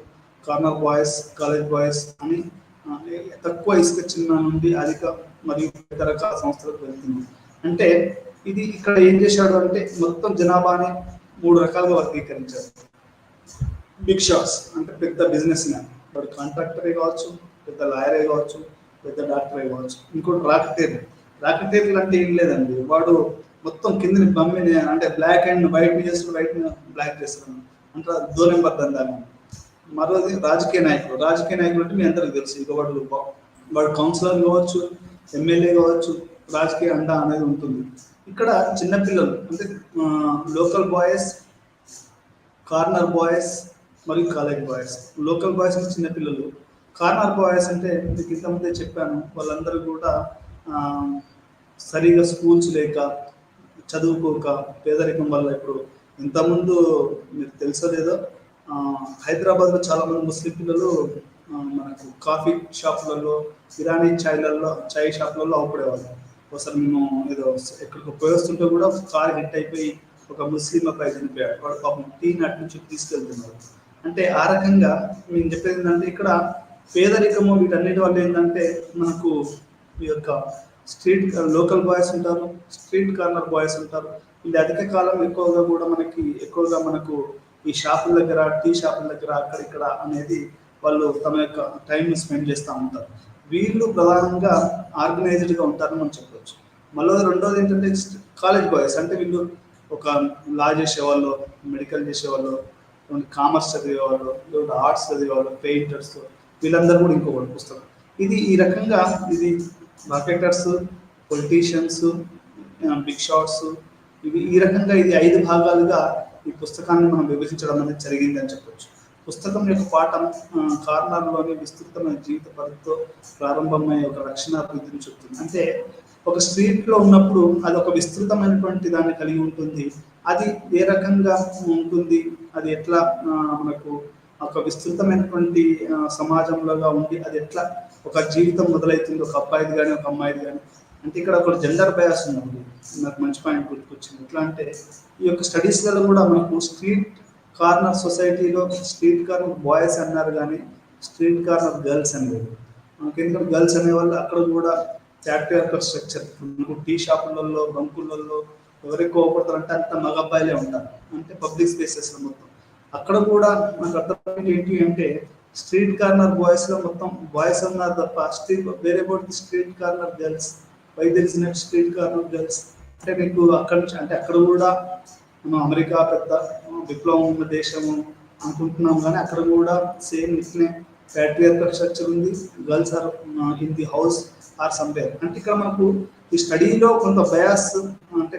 కార్నర్ బాయ్స్, కాలేజ్ బాయ్స్ అని తక్కువ ఇసుక చిన్న నుండి అధిక మరియు పెద్ద రకాల సంస్థలకు వెళ్తుంది. అంటే ఇది ఇక్కడ ఏం చేశాడు అంటే మొత్తం జనాభాని 3 రకాలుగా వర్గీకరించారు. బిగ్ షాట్స్ అంటే పెద్ద బిజినెస్ మ్యాన్, వాడు కాంట్రాక్టరే కావచ్చు, పెద్ద లాయరే కావచ్చు, పెద్ద డాక్టరే కావచ్చు. ఇంకోటి రాకెటేరియల్ అంటే ఏం లేదండి, వాడు మొత్తం కిందని బమ్మిని అంటే బ్లాక్ అండ్ వైట్ చేస్తాడు, వైట్ బ్లాక్ చేస్తాడు అంటే 2 నెంబర్ దందాన్ని. మరోది రాజకీయ నాయకులు అంటే మీ అందరికి తెలుసు. ఇక వాడు కౌన్సిలర్ కావచ్చు, ఎమ్మెల్యే కావచ్చు, రాజకీయ అండ అనేది ఉంటుంది. ఇక్కడ చిన్నపిల్లలు అంటే లోకల్ బాయ్స్, కార్నర్ బాయ్స్ మరియు కాలేజ్ బాయ్స్. లోకల్ బాయ్స్ అంటే చిన్నపిల్లలు, కార్నర్ బాయ్స్ అంటే మీకు ఇంతకుముందే చెప్పాను, వాళ్ళందరూ కూడా సరిగా స్కూల్స్ లేక, చదువుకోక, పేదరికం వల్ల. ఇప్పుడు ఇంతకుముందు మీకు తెలుసో లేదో, హైదరాబాద్లో చాలామంది ముస్లిం పిల్లలు మనకు కాఫీ షాపులలో, ఇరానీ చాయ్ షాపులలో అవుపడేవాళ్ళు. ఒకసారి మేము ఏదో ఎక్కడికి పోయేస్తుంటే కూడా కార్ హిట్ అయిపోయి ఒక ముస్లిం అబ్బాయి చనిపోయాడు. వాడు పాపం టీని అటు నుంచి తీసుకెళ్తున్నారు. అంటే ఆ రకంగా మేము చెప్పేది ఏంటంటే ఇక్కడ పేదరికము వీటన్నిటి వల్ల ఏంటంటే మనకు ఈ యొక్క లోకల్ బాయ్స్ ఉంటారు, స్ట్రీట్ కార్నర్ బాయ్స్ ఉంటారు. వీళ్ళు అధిక కాలం ఎక్కువగా మనకు ఈ షాపుల దగ్గర, టీ షాపుల దగ్గర, అక్కడిక్కడ అనేది వాళ్ళు తమ యొక్క టైంని స్పెండ్ చేస్తూ ఉంటారు. వీళ్ళు ప్రధానంగా ఆర్గనైజ్డ్గా ఉంటారని మనం చెప్పవచ్చు. మళ్ళీ రెండోది ఏంటంటే కాలేజ్ బాయ్స్ అంటే వీళ్ళు ఒక లా చేసేవాళ్ళు, మెడికల్ చేసేవాళ్ళు, కామర్స్ చదివేవాళ్ళు, లేదా ఆర్ట్స్ చదివేవాళ్ళు, పెయింటర్స్, వీళ్ళందరూ కూడా ఇంకొకటి పుస్తకం. ఇది ఈ రకంగా ఇది మార్కెటర్స్, పొలిటీషియన్స్, బిగ్ షాట్స్, ఇవి ఈ రకంగా ఇది 5 భాగాలుగా ఈ పుస్తకాన్ని మనం విభజించడం అనేది జరిగింది అని చెప్పొచ్చు. పుస్తకం యొక్క పాఠం కార్నర్లోని విస్తృతమైన జీవిత పరిధితో ప్రారంభమయ్యే ఒక రక్షణాభివృద్ధిని చెప్తుంది. అంటే ఒక స్ట్రీట్లో ఉన్నప్పుడు అది ఒక విస్తృతమైనటువంటి దాన్ని కలిగి ఉంటుంది. అది ఏ రకంగా ఉంటుంది, అది ఎట్లా మనకు ఒక విస్తృతమైనటువంటి సమాజంలోగా ఉండి అది ఎట్లా ఒక జీవితం మొదలవుతుంది, ఒక అబ్బాయిది కానీ ఒక అమ్మాయిది కానీ అంటే ఇక్కడ ఒక జెండర్ బయాస్ ఉందండి. నాకు మంచి పాయింట్ గుర్తుకొచ్చింది. ఎట్లా అంటే ఈ యొక్క స్టడీస్లలో కూడా మనకు స్ట్రీట్ కార్నర్ సొసైటీలో స్ట్రీట్ కార్నర్ బాయ్స్ అన్నారు కానీ స్ట్రీట్ కార్నర్ గర్ల్స్ అనేది మనకి, ఎందుకంటే గర్ల్స్ అనేవాళ్ళు అక్కడ కూడా ప్యాట్రియార్కల్ స్ట్రక్చర్. మనకు టీ షాపులలో బంకులలో ఎవరు ఎక్కువ పడతారంటే అంత మగ అబ్బాయిలే ఉంటారు, అంటే పబ్లిక్ స్పేసెస్లో మొత్తం. అక్కడ కూడా మనకు అర్థమైంది ఏంటి అంటే స్ట్రీట్ కార్నర్ బాయ్స్లో మొత్తం బాయ్స్ ఉన్నారు తప్ప స్ట్రీట్ వేరే about the street corner girls. Why there is not street corner girls అంటే మీకు అక్కడ నుంచి అంటే అక్కడ కూడా మనం అమెరికా పెద్ద విప్లవం ఉన్న దేశము అనుకుంటున్నాం, కానీ అక్కడ కూడా సేమ్ ఇట్లనే ప్యాట్రియార్కల్ స్ట్రక్చర్ ఉంది. Girls are in the house or somewhere. అంటే ఇక్కడ మనకు ఈ స్టడీలో కొంత బయాస్ అంటే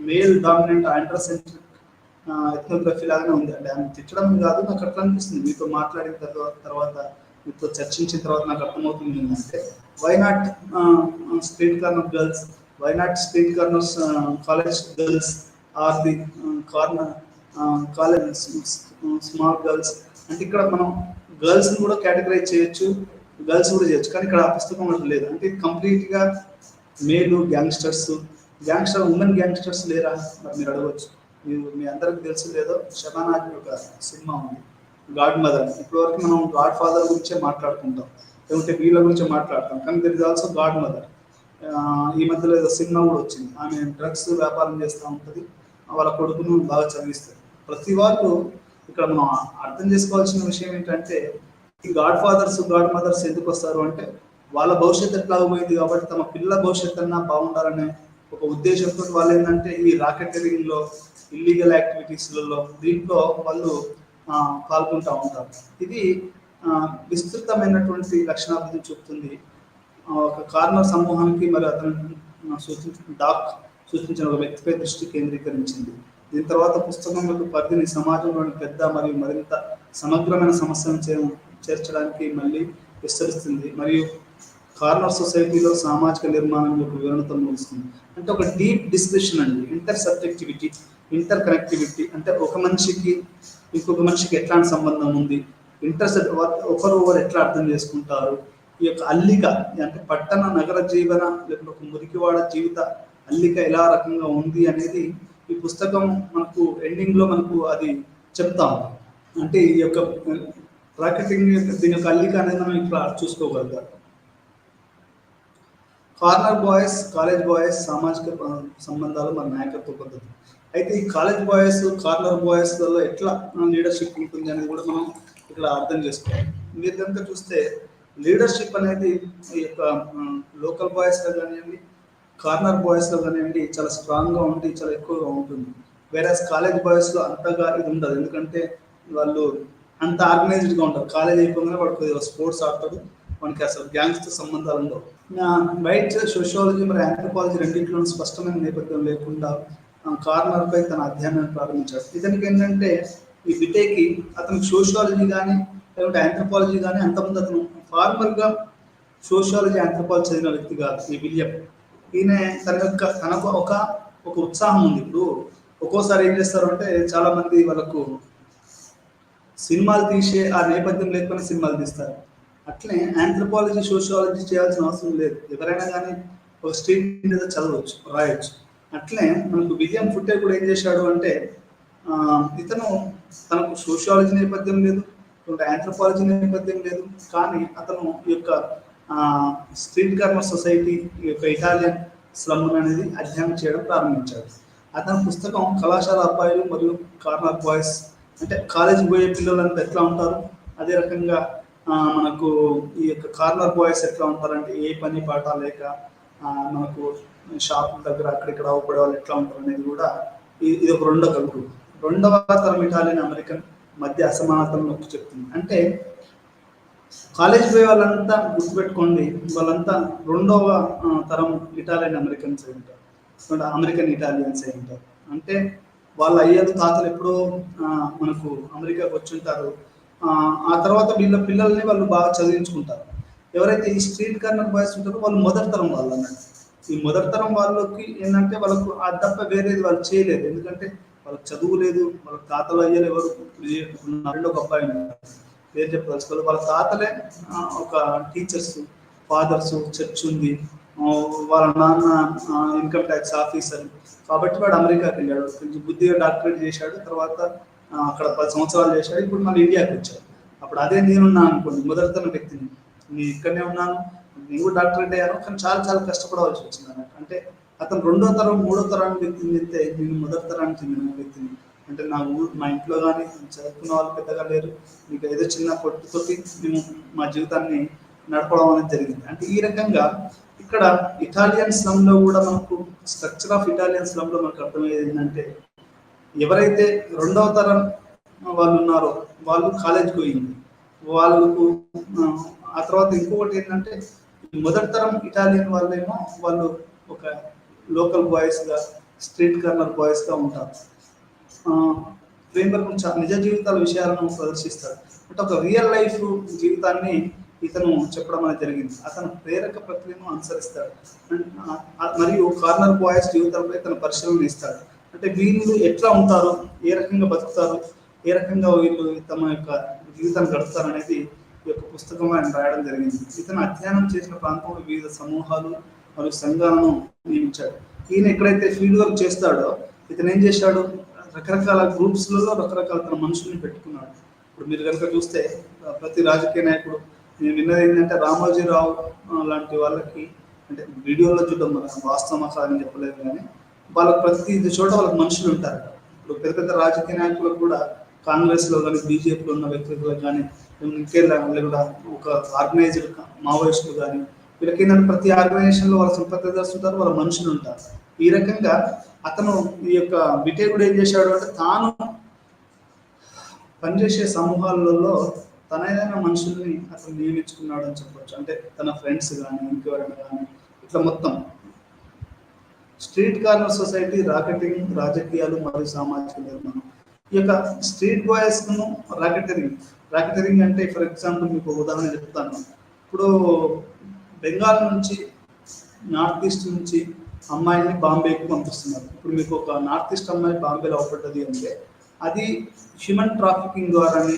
మేల్ డామినెంట్ ఆండ్రోసెంట్రిక్ ఎథ్నోగ్రఫీ లాగానే ఉంది. అంటే ఆమె తిట్టడం కాదు, నాకు అట్లా అనిపిస్తుంది. మీతో మాట్లాడిన తర్వాత మీతో చర్చించిన తర్వాత నాకు అర్థమవుతుంది ఏంటంటే why not street corner girls, why not street corners college girls are the corner college small girls. అంటే ఇక్కడ మనం గర్ల్స్ని కూడా కేటగరైజ్ చేయొచ్చు, గర్ల్స్ కూడా చేయొచ్చు, కానీ ఇక్కడ ఆ పుస్తకం అట్లా లేదు. అంటే కంప్లీట్గా మేలు గ్యాంగ్స్టర్స్, ఉమెన్ గ్యాంగ్స్టర్స్ లేరా మరి మీరు అడగవచ్చు. మీ అందరికి తెలుసు లేదో షబానా ఆజ్మీ ఒక సినిమా ఉంది గాడ్ మదర్. ఇప్పటివరకు మనం గాడ్ ఫాదర్ గురించే మాట్లాడుకుంటాం, లేకుంటే వీళ్ళ గురించే మాట్లాడతాం, కానీ there is also godmother. ఈ మధ్యలో ఏదో సినిమా కూడా వచ్చింది. ఆమె డ్రగ్స్ వ్యాపారం చేస్తూ ఉంటుంది, వాళ్ళ కొడుకును బాగా చదివిస్తారు. ప్రతి వాళ్ళు ఇక్కడ మనం అర్థం చేసుకోవాల్సిన విషయం ఏంటంటే ఈ గాడ్ ఫాదర్స్ గాడ్ మదర్స్ ఎందుకు వస్తారు అంటే వాళ్ళ భవిష్యత్తు ఎట్లా పోయింది కాబట్టి తమ పిల్లల భవిష్యత్తు అన్నా బాగుండాలనే ఒక ఉద్దేశంతో వాళ్ళు ఏంటంటే ఈ రాకెటరింగ్ లో ఇల్లీగల్ యాక్టివిటీస్లలో దీంట్లో వాళ్ళు పాల్గొంటూ ఉంటారు. ఇది విస్తృతమైనటువంటి లక్షణాభివృద్ధి చూపుతుంది. ఒక కార్నర్ సమూహానికి మరి అతను సూచించిన ఒక వ్యక్తిపై దృష్టి కేంద్రీకరించింది. దీని తర్వాత పుస్తకం యొక్క పరిధిని సమాజంలోని పెద్ద మరియు మరింత సమగ్రమైన సమస్యలను చేర్చడానికి మళ్ళీ విస్తరిస్తుంది మరియు కార్నర్ సొసైటీలో సామాజిక నిర్మాణం యొక్క వివరణతో ముగుస్తుంది. అంటే ఒక డీప్ డిస్కషన్ అండి, ఇంటర్ సబ్జెక్టివిటీ, ఇంటర్ కనెక్టివిటీ. అంటే ఒక మనిషికి ఇంకొక మనిషికి ఎట్లాంటి సంబంధం ఉంది, ఒకరు ఎట్లా అర్థం చేసుకుంటారు, ఈ యొక్క అల్లిక అంటే పట్టణ నగర జీవన లేకపోతే ఒక మురికివాడ జీవిత అల్లిక ఎలా రకంగా ఉంది అనేది ఈ పుస్తకం మనకు ఎండింగ్ లో మనకు అది చెప్తాం. అంటే ఈ యొక్క రాకెటింగ్ దీని యొక్క అల్లిక అనేది మనం ఇక్కడ చూసుకోగలుగుతాం. కార్నర్ బాయ్స్, కాలేజ్ బాయ్స్, సామాజిక సంబంధాలు మన నాయకత్వ పద్ధతి. అయితే ఈ కాలేజ్ బాయ్స్, కార్నర్ బాయ్స్ వల్ల ఎట్లా లీడర్షిప్ ఉంటుంది అనేది కూడా మనం ఇక్కడ అర్థం చేసుకోవాలి. మీరు కనుక చూస్తే లీడర్షిప్ అనేది ఈ యొక్క లోకల్ బాయ్స్లో కానివ్వండి, కార్నర్ బాయ్స్లో కానివ్వండి చాలా స్ట్రాంగ్గా ఉండి చాలా ఎక్కువగా ఉంటుంది. వేరేస్ కాలేజ్ బాయ్స్లో అంతగా ఇది ఉండదు, ఎందుకంటే వాళ్ళు అంత ఆర్గనైజ్డ్గా ఉంటారు. కాలేజ్ అయిపోగానే వాడు కొద్దిగా స్పోర్ట్స్ ఆడతాడు, మనకి అసలు గ్యాంగ్స్తో సంబంధాలు ఉండవు. వైట్ సోషియాలజీ మరియు ఆంథ్రోపాలజీ రెండింటిలోనూ స్పష్టమైన నేపథ్యం లేకుండా కార్నర్ పై తన అధ్యయనాన్ని ప్రారంభించాడు. ఇతనికి ఏంటంటే ఈ బిటేకి అతనికి సోషియాలజీ కానీ లేకుంటే ఆంథ్రోపాలజీ కానీ అంతకుముందు అతను ఫార్మల్గా సోషియాలజీ ఆంథ్రోపాలజీ చదివిన వ్యక్తి కాదు ఈ విలియం. ఈయన తనకు ఒక ఉత్సాహం ఉంది. ఇప్పుడు ఒక్కోసారి ఏం చేస్తారు అంటే చాలా మంది వాళ్ళకు సినిమాలు తీసే ఆ నేపథ్యం లేకపోయినా సినిమాలు తీస్తారు. అట్లే ఆంథ్రోపాలజీ సోషియాలజీ చేయాల్సిన అవసరం లేదు, ఎవరైనా కానీ ఒక స్ట్రీట్ మీద చదవచ్చు, రాయొచ్చు. అట్లే మనకు విలియం ఫుట్టే కూడా ఏం చేశాడు అంటే ఇతను తనకు సోషియాలజీ నేపథ్యం లేదు, ఆంథ్రోపాలజీ నేపథ్యం లేదు, కానీ అతను ఈ యొక్క స్ట్రీట్ కార్నర్ సొసైటీ, ఈ యొక్క ఇటాలియన్ స్లమ్ అనేది అధ్యయనం చేయడం ప్రారంభించాడు. అతని పుస్తకం కళాశాల అబ్బాయిలు మరియు కార్నర్ బాయ్స్, అంటే కాలేజీ పోయే పిల్లలంతా ఎట్లా ఉంటారు, అదే రకంగా మనకు ఈ యొక్క కార్నర్ బాయ్స్ ఎట్లా ఉంటారంటే ఏ పని పాట లేక మనకు షాపుల దగ్గర అక్కడిక్కడ అవపడే వాళ్ళు ఎట్లా ఉంటారు అనేది కూడా ఇది ఒక రెండవ తరం ఇటాలియన్ అమెరికన్ మధ్య అసమానతలను నొక్కి చెప్తుంది. అంటే కాలేజ్ పోయే వాళ్ళంతా గుర్తుపెట్టుకోండి, వాళ్ళంతా రెండవ తరం ఇటాలియన్ అమెరికన్స్ అయి ఉంటారు, అమెరికన్ ఇటాలియన్స్ అయి ఉంటారు. అంటే వాళ్ళ అయ్యలు తాతలు ఎప్పుడో మనకు అమెరికాకు వచ్చి ఉంటారు. ఆ తర్వాత వీళ్ళ పిల్లల్ని వాళ్ళు బాగా చదివించుకుంటారు. ఎవరైతే ఈ స్ట్రీట్ కార్నర్ బాయ్స్ ఉంటారో వాళ్ళు మొదటి తరం వాళ్ళు అన్నట్టు. ఈ మొదటి తరం వాళ్ళకి ఏంటంటే వాళ్ళకు అది తప్ప వేరేది వాళ్ళు చేయలేదు, ఎందుకంటే వాళ్ళకి చదువు లేదు. వాళ్ళ తాతలు అయ్యారు ఎవరు రెండో ఒక అబ్బాయి పేరు చెప్పదలుచుకోవాలి. వాళ్ళ తాతలే ఒక టీచర్స్, ఫాదర్స్, చర్చ్ ఉంది, వాళ్ళ నాన్న ఇన్కమ్ ట్యాక్స్ ఆఫీసర్, కాబట్టి వాడు అమెరికాకి వెళ్ళాడు, కొంచెం బుద్ధిగా డాక్టరేట్ చేశాడు, తర్వాత అక్కడ 10 సంవత్సరాలు చేశాడు, ఇప్పుడు మళ్ళీ ఇండియాకి వచ్చాడు. అప్పుడు అదే నేనున్నాను అనుకోండి, మొదటితరం వ్యక్తిని, నేను ఇక్కడనే ఉన్నాను, నేను కూడా డాక్టరేట్ అయ్యాను, కానీ చాలా చాలా కష్టపడవలసి వచ్చింది అన్నట్టు. అంటే అతను 2వ తరం 3వ తరానికి వ్యక్తిని చెప్తే నేను మొదటి తరానికి చెందిన వ్యక్తిని. అంటే మా ఇంట్లో కానీ చదువుకున్న వాళ్ళు పెద్దగా లేరు, మీకు ఏదో చిన్న పొట్టుతోటి మేము మా జీవితాన్ని నడపడం అనేది జరిగింది. అంటే ఈ రకంగా ఇక్కడ ఇటాలియన్ స్లమ్లో కూడా మనకు స్ట్రక్చర్ ఆఫ్ ఇటాలియన్ స్లమ్లో మనకు అర్థమయ్యేది ఏంటంటే, ఎవరైతే 2వ తరం వాళ్ళు ఉన్నారో వాళ్ళు కాలేజ్కి పోయింది వాళ్ళకు, ఆ తర్వాత ఇంకొకటి ఏంటంటే మొదటి తరం ఇటాలియన్ వాళ్ళేమో వాళ్ళు ఒక లోకల్ బాయ్స్గా, స్ట్రీట్ కార్నర్ బాయ్స్గా ఉంటారు. ఫ్రేమ్వర్క్ నిజ జీవితాల విషయాలను ప్రదర్శిస్తాడు. అంటే ఒక రియల్ లైఫ్ జీవితాన్ని ఇతను చెప్పడం అనేది జరిగింది. అతను ప్రేరక ప్రక్రియను అనుసరిస్తాడు మరియు కార్నర్ బాయ్స్ జీవితంపై తన పరిశీలన ఇస్తాడు. అంటే వీళ్ళు ఎట్లా ఉంటారు, ఏ రకంగా బతుకుతారు, ఏ రకంగా వీళ్ళు తమ యొక్క జీవితాన్ని గడుపుతారు అనేది ఈ యొక్క పుస్తకం ఆయన రాయడం జరిగింది. ఇతను అధ్యయనం చేసిన ప్రాంతంలో వివిధ సమూహాలు మరియు సంఘాలను నియమించాడు. ఈయన ఎక్కడైతే ఫీల్డ్ వర్క్ చేస్తాడో ఇతను ఏం చేశాడు, రకరకాల గ్రూప్స్లలో రకరకాల తన మనుషుల్ని పెట్టుకున్నాడు. ఇప్పుడు మీరు కనుక చూస్తే ప్రతి రాజకీయ నాయకుడు, నేను విన్నది ఏంటంటే రామోజీరావు లాంటి వాళ్ళకి, అంటే వీడియోలో చూడడం మనం వాస్తవమా కాదని చెప్పలేదు, కానీ వాళ్ళకి ప్రతి చోట వాళ్ళకి మనుషులు ఉంటారు. ఇప్పుడు పెద్ద పెద్ద రాజకీయ నాయకులకు కూడా కాంగ్రెస్లో కానీ బీజేపీలో ఉన్న వ్యక్తులకు కానీ ఇంకేలా కూడా ఒక ఆర్గనైజ్డ్ మావోయిస్టులు కానీ వీళ్ళకి ఏంటంటే ప్రతి ఆర్గనైజేషన్లో వాళ్ళ సింపథైజర్స్ ఉంటారు, వాళ్ళ మనుషులు ఉంటారు. ఈ రకంగా అతను ఈ యొక్క బిటేకుడు ఏం చేశాడు అంటే, తాను పనిచేసే సమూహాలలో తన ఏదైనా మనుషుల్ని అతను నియమించుకున్నాడు అని చెప్పొచ్చు. అంటే తన ఫ్రెండ్స్ కానీ ఇంకెవరైనా కానీ ఇట్లా మొత్తం స్ట్రీట్ కార్నర్ సొసైటీ, రాకెటింగ్, రాజకీయాలు మరియు సామాజిక నిర్మాణం. ఈ యొక్క స్ట్రీట్ బాయ్స్ను రాకెటరింగ్ అంటే ఫర్ ఎగ్జాంపుల్ మీకు ఉదాహరణ చెప్తాను. ఇప్పుడు బెంగాల్ నుంచి, నార్త్ ఈస్ట్ నుంచి అమ్మాయిని బాంబేకి పంపిస్తున్నారు. ఇప్పుడు మీకు ఒక నార్త్ ఈస్ట్ అమ్మాయి బాంబేలో అవపడ్డది అంటే అది హ్యూమన్ ట్రాఫికింగ్ ద్వారానే,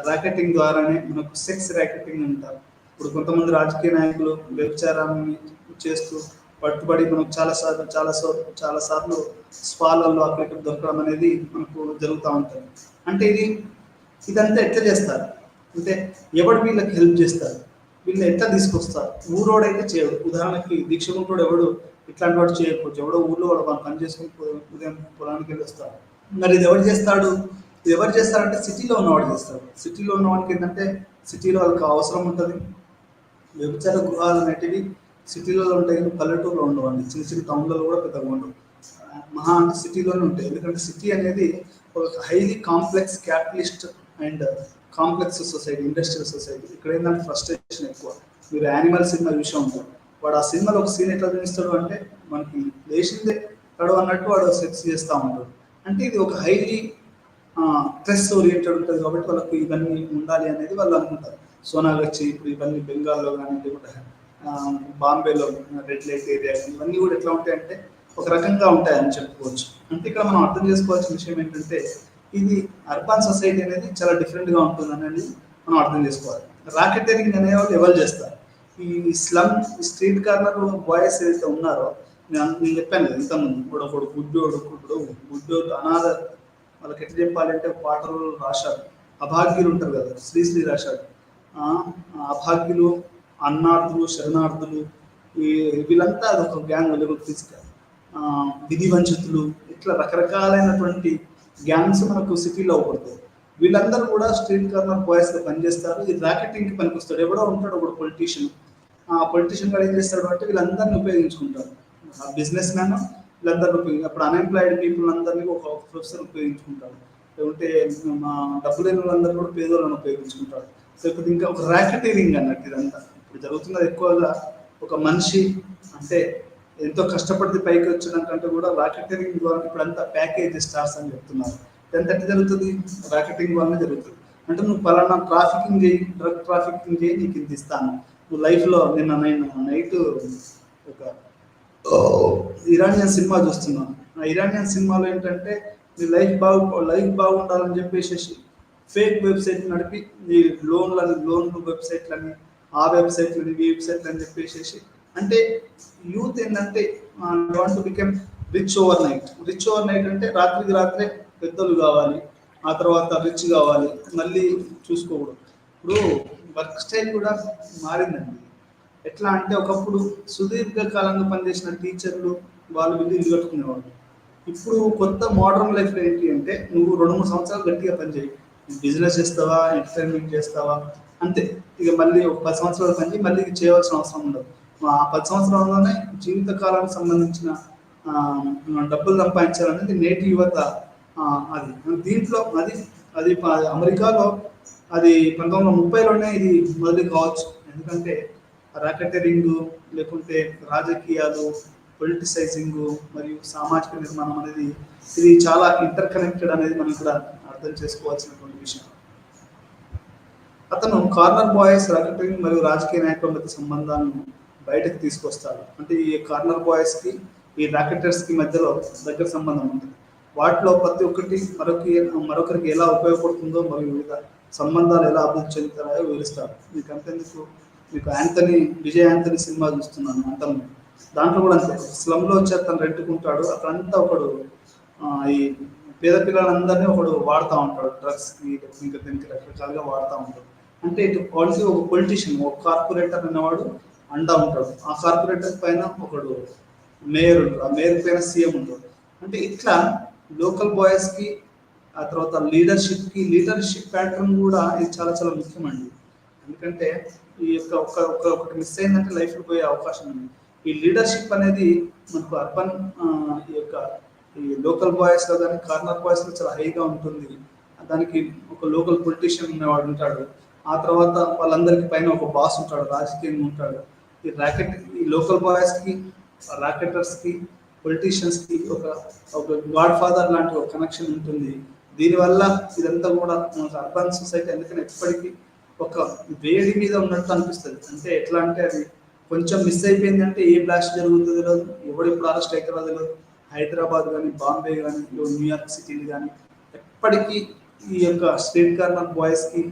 ర్యాకెటింగ్ ద్వారానే, మనకు సెక్స్ ర్యాకెటింగ్ అంటారు. ఇప్పుడు కొంతమంది రాజకీయ నాయకులు వ్యభిచారాన్ని చేస్తూ పట్టుబడి మనకు చాలా సార్లు స్పాలలో అక్కడ దొరకడం అనేది మనకు జరుగుతూ ఉంటుంది. అంటే ఇదంతా ఎట్లా చేస్తారు అంటే, ఎవడు వీళ్ళకి హెల్ప్ చేస్తారు, వీళ్ళు ఎట్లా తీసుకొస్తారు. ఊరోడైతే చేయడు. ఉదాహరణకి దీక్షకుంటోడు ఎవడు ఇట్లాంటి వాడు చేయకపోవచ్చు, ఎవడో ఊళ్ళో వాడు పని చేసుకుని ఉదయం పొలానికి వెళ్ళి వస్తాడు. మరి ఇది ఎవరు చేస్తారంటే సిటీలో ఉన్నవాడు చేస్తాడు. సిటీలో ఉన్నవాడికి ఏంటంటే సిటీలో వాళ్ళకి అవసరం ఉంటుంది. వ్యభిచార గృహాలు అనేటివి సిటీలలో ఉంటాయి, పల్లెటూరులో ఉండవండి. చిన్న చిన్న టౌన్లలో కూడా పెద్దగా ఉండవు, మహా అంటే సిటీలోనే ఉంటాయి. ఎందుకంటే సిటీ అనేది ఒక highly complex capitalist and complex society, industrial society. ఇక్కడ ఏంటంటే ఫ్రస్ట్రేషన్ ఎక్కువ. మీరు యానిమల్ సినిమా విషయం ఉంటారు, వాడు ఆ సినిమాలో ఒక సీన్ ఎట్లా చూపిస్తాడు అంటే, మనకి లేచిందే తడు అన్నట్టు వాడు సెక్స్ చేస్తూ ఉంటాడు. అంటే ఇది ఒక హైలీ స్ట్రెస్ ఓరియంటెడ్ ఉంటుంది కాబట్టి వాళ్ళకి ఇవన్నీ ఉండాలి అనేది వాళ్ళు అనుకుంటారు. సోనాగచ్చి, ఇప్పుడు ఇవన్నీ బెంగాల్లో కానీ లేకుంటే బాంబేలో రెడ్ లైట్ ఏరియా ఇవన్నీ కూడా ఎట్లా ఉంటాయంటే ఒక రకంగా ఉంటాయని చెప్పుకోవచ్చు. అంటే ఇక్కడ మనం అర్థం చేసుకోవాల్సిన విషయం ఏంటంటే, ఇది అర్బన్ సొసైటీ అనేది చాలా డిఫరెంట్గా ఉంటుంది అనేది మనం అర్థం చేసుకోవాలి. రాకెటరింగ్ అనేవాళ్ళు ఎవరు చేస్తారు, ఈ స్లమ్ స్ట్రీట్ కార్నర్ బాయ్స్ ఏదైతే ఉన్నారో, నేను చెప్పాను కదా ఇంతకుముందు, ఒకడు గుడ్డోడు అనాథ, వాళ్ళకి ఎట్లా చెప్పాలంటే పాటలు రాశారు. అభాగ్యులు ఉంటారు కదా, శ్రీశ్రీ రాశాడు, అభాగ్యులు, అన్నార్థులు, శరణార్థులు, వీళ్ళంతా అదొక గ్యాంగ్ లెవెల్ ఫిజికల్, విధి వంచితులు, ఇట్లా రకరకాలైనటువంటి గ్యాంగ్స్ మనకు సిటీలో అవపడతాయి. వీళ్ళందరూ కూడా స్ట్రీట్ కార్నర్ బాయ్స్గా పనిచేస్తారు. ఈ ర్యాకెటింగ్కి పనికొస్తాడు. ఎవడో ఉంటాడు ఒకడు పొలిటీషియన్, ఆ పొలిటీషియన్ కూడా ఏం చేస్తాడు అంటే వీళ్ళందరినీ ఉపయోగించుకుంటారు. ఆ బిజినెస్ మ్యాన్ వీళ్ళందరినీ అప్పుడు అన్ఎంప్లాయిడ్ పీపుల్ అందరినీ ఒక ప్రొఫెసర్ ఉపయోగించుకుంటాడు. లేకుంటే మా డబ్బు లేని వాళ్ళందరూ కూడా పేదోళ్ళని ఉపయోగించుకుంటాడు. సో ఇప్పుడు ఇంకా ఒక ర్యాకెటీరింగ్ అన్నట్టు ఇదంతా ఇప్పుడు జరుగుతున్నది. ఎక్కువగా ఒక మనిషి అంటే ఎంతో కష్టపడితే పైకి వచ్చినాకంటే కూడా రాకెటరింగ్ ద్వారా ఇప్పుడంతా ప్యాకేజ్ స్టార్స్ అని చెప్తున్నారు. ఎంత జరుగుతుంది, రాకెటింగ్ వల్ల జరుగుతుంది. అంటే నువ్వు పలానా ట్రాఫికింగ్ చేయి, డ్రగ్ ట్రాఫికింగ్ చేయి, నీకు ఇంత ఇస్తాను. నువ్వు లైఫ్లో నేను నైట్ ఒక ఇరానియన్ సినిమా చూస్తున్నాను. ఆ ఇరానియన్ సినిమాలో ఏంటంటే నీ లైఫ్ బాగుండాలని చెప్పేసి ఫేక్ వెబ్సైట్ నడిపి నీ లోన్లు వెబ్సైట్లని, ఆ వెబ్సైట్లని, ఈ వెబ్సైట్లు అని చెప్పేసి అంటే యూత్ ఏంటంటే want to become rich over night అంటే రాత్రికి రాత్రే పెద్దలు కావాలి, ఆ తర్వాత రిచ్ కావాలి, మళ్ళీ చూసుకోకూడదు. ఇప్పుడు వర్క్ స్టైల్ కూడా మారిందండి. ఎట్లా అంటే ఒకప్పుడు సుదీర్ఘకాలంగా పనిచేసిన టీచర్లు వాళ్ళు వీళ్ళు ఇల్లు కట్టుకునేవాళ్ళు. ఇప్పుడు కొత్త మోడర్న్ లైఫ్లో ఏంటి అంటే నువ్వు 2-3 సంవత్సరాలు గట్టిగా పనిచేయి, బిజినెస్ చేస్తావా, ఎంటర్టైన్మెంట్ చేస్తావా, అంతే. ఇక మళ్ళీ ఒక 10 సంవత్సరాలు పని మళ్ళీ చేయవలసిన అవసరం ఉండదు. ఆ 10 సంవత్సరాల్లోనే జీవితకాలానికి సంబంధించిన ఆ, డబ్బులు సంపాదించాలనేది నేటి యువత. ఆ, అది దీంట్లో అది అది అమెరికాలో అది 1930లోనే ఇది మొదలు కావచ్చు. ఎందుకంటే రాకెటరింగ్, లేకుంటే రాజకీయాలు, పొలిటిసైజింగ్ మరియు సామాజిక నిర్మాణం అనేది ఇది చాలా ఇంటర్ కనెక్టెడ్ అనేది మనం ఇక్కడ అర్థం చేసుకోవాల్సినటువంటి విషయం. అతను కార్నర్ బాయ్స్ రాకెటరింగ్ మరియు రాజకీయ నాయకుల మధ్య సంబంధాలను బయటకు తీసుకొస్తాడు. అంటే ఈ కార్నర్ బాయ్స్కి ఈ ర్యాకెటర్స్కి మధ్యలో దగ్గర సంబంధం ఉంది. వాటిలో ప్రతి ఒక్కటి మరొకరికి ఎలా ఉపయోగపడుతుందో మరియు వివిధ సంబంధాలు ఎలా అభివృద్ధి చెందుతాయో వివరిస్తారు. మీకు అంతెందుకు, మీకు విజయ్ యాంథనీ సినిమా చూస్తున్నాను అంతం, దాంట్లో కూడా అంతే. స్లమ్లో వచ్చి అతను రెంట్కుంటాడు, అక్కడంతా ఒకడు ఈ పేద పిల్లలందరినీ ఒకడు వాడుతూ ఉంటాడు, డ్రగ్స్కి ఇంకా దీనికి రకరకాలుగా వాడుతూ ఉంటాడు. అంటే ఇటు పాలసీ ఒక పొలిటీషియన్, ఒక కార్పొరేటర్ అనేవాడు అండా ఉంటాడు, ఆ కార్పొరేటర్ పైన ఒకడు మేయర్ ఉంటాడు, ఆ మేయర్ పైన సీఎం ఉంటాడు. అంటే ఇట్లా లోకల్ బాయ్స్కి, ఆ తర్వాత లీడర్షిప్ ప్యాటర్న్ కూడా ఇది చాలా చాలా ముఖ్యమండి. ఎందుకంటే ఈ యొక్క ఒకటి మిస్ అయిందంటే లైఫ్లో పోయే అవకాశం ఉంది. ఈ లీడర్షిప్ అనేది మనకు అర్బన్ ఈ లోకల్ బాయ్స్లో కానీ కార్నర్ బాయ్స్లో చాలా హైగా ఉంటుంది. దానికి ఒక లోకల్ పొలిటీషియన్ ఉన్నవాడు ఉంటాడు, ఆ తర్వాత వాళ్ళందరికీ పైన ఒక బాస్ ఉంటాడు, రాజకీయంగా ఉంటాడు. ఈ లోకల్ బాయ్స్కి, రాకెటర్స్కి, పొలిటీషియన్స్కి ఒక గాడ్ ఫాదర్ లాంటి ఒక కనెక్షన్ ఉంటుంది. దీనివల్ల ఇదంతా కూడా మనకు అర్బన్ సొసైటీ అందుకని ఎప్పటికీ ఒక వేడి మీద ఉన్నట్టు అనిపిస్తుంది. అంటే ఎట్లా అంటే అది కొంచెం మిస్ అయిపోయింది అంటే ఏ బ్లాస్ట్ జరుగుతుందో తెలియదు, ఎవడు ఎప్పుడు అరెస్ట్ అవుతారో తెలియదు. హైదరాబాద్ కానీ, బాంబే కానీ, న్యూయార్క్ సిటీలు కానీ ఎప్పటికీ ఈ యొక్క స్ట్రీట్ కార్నర్ బాయ్స్కి,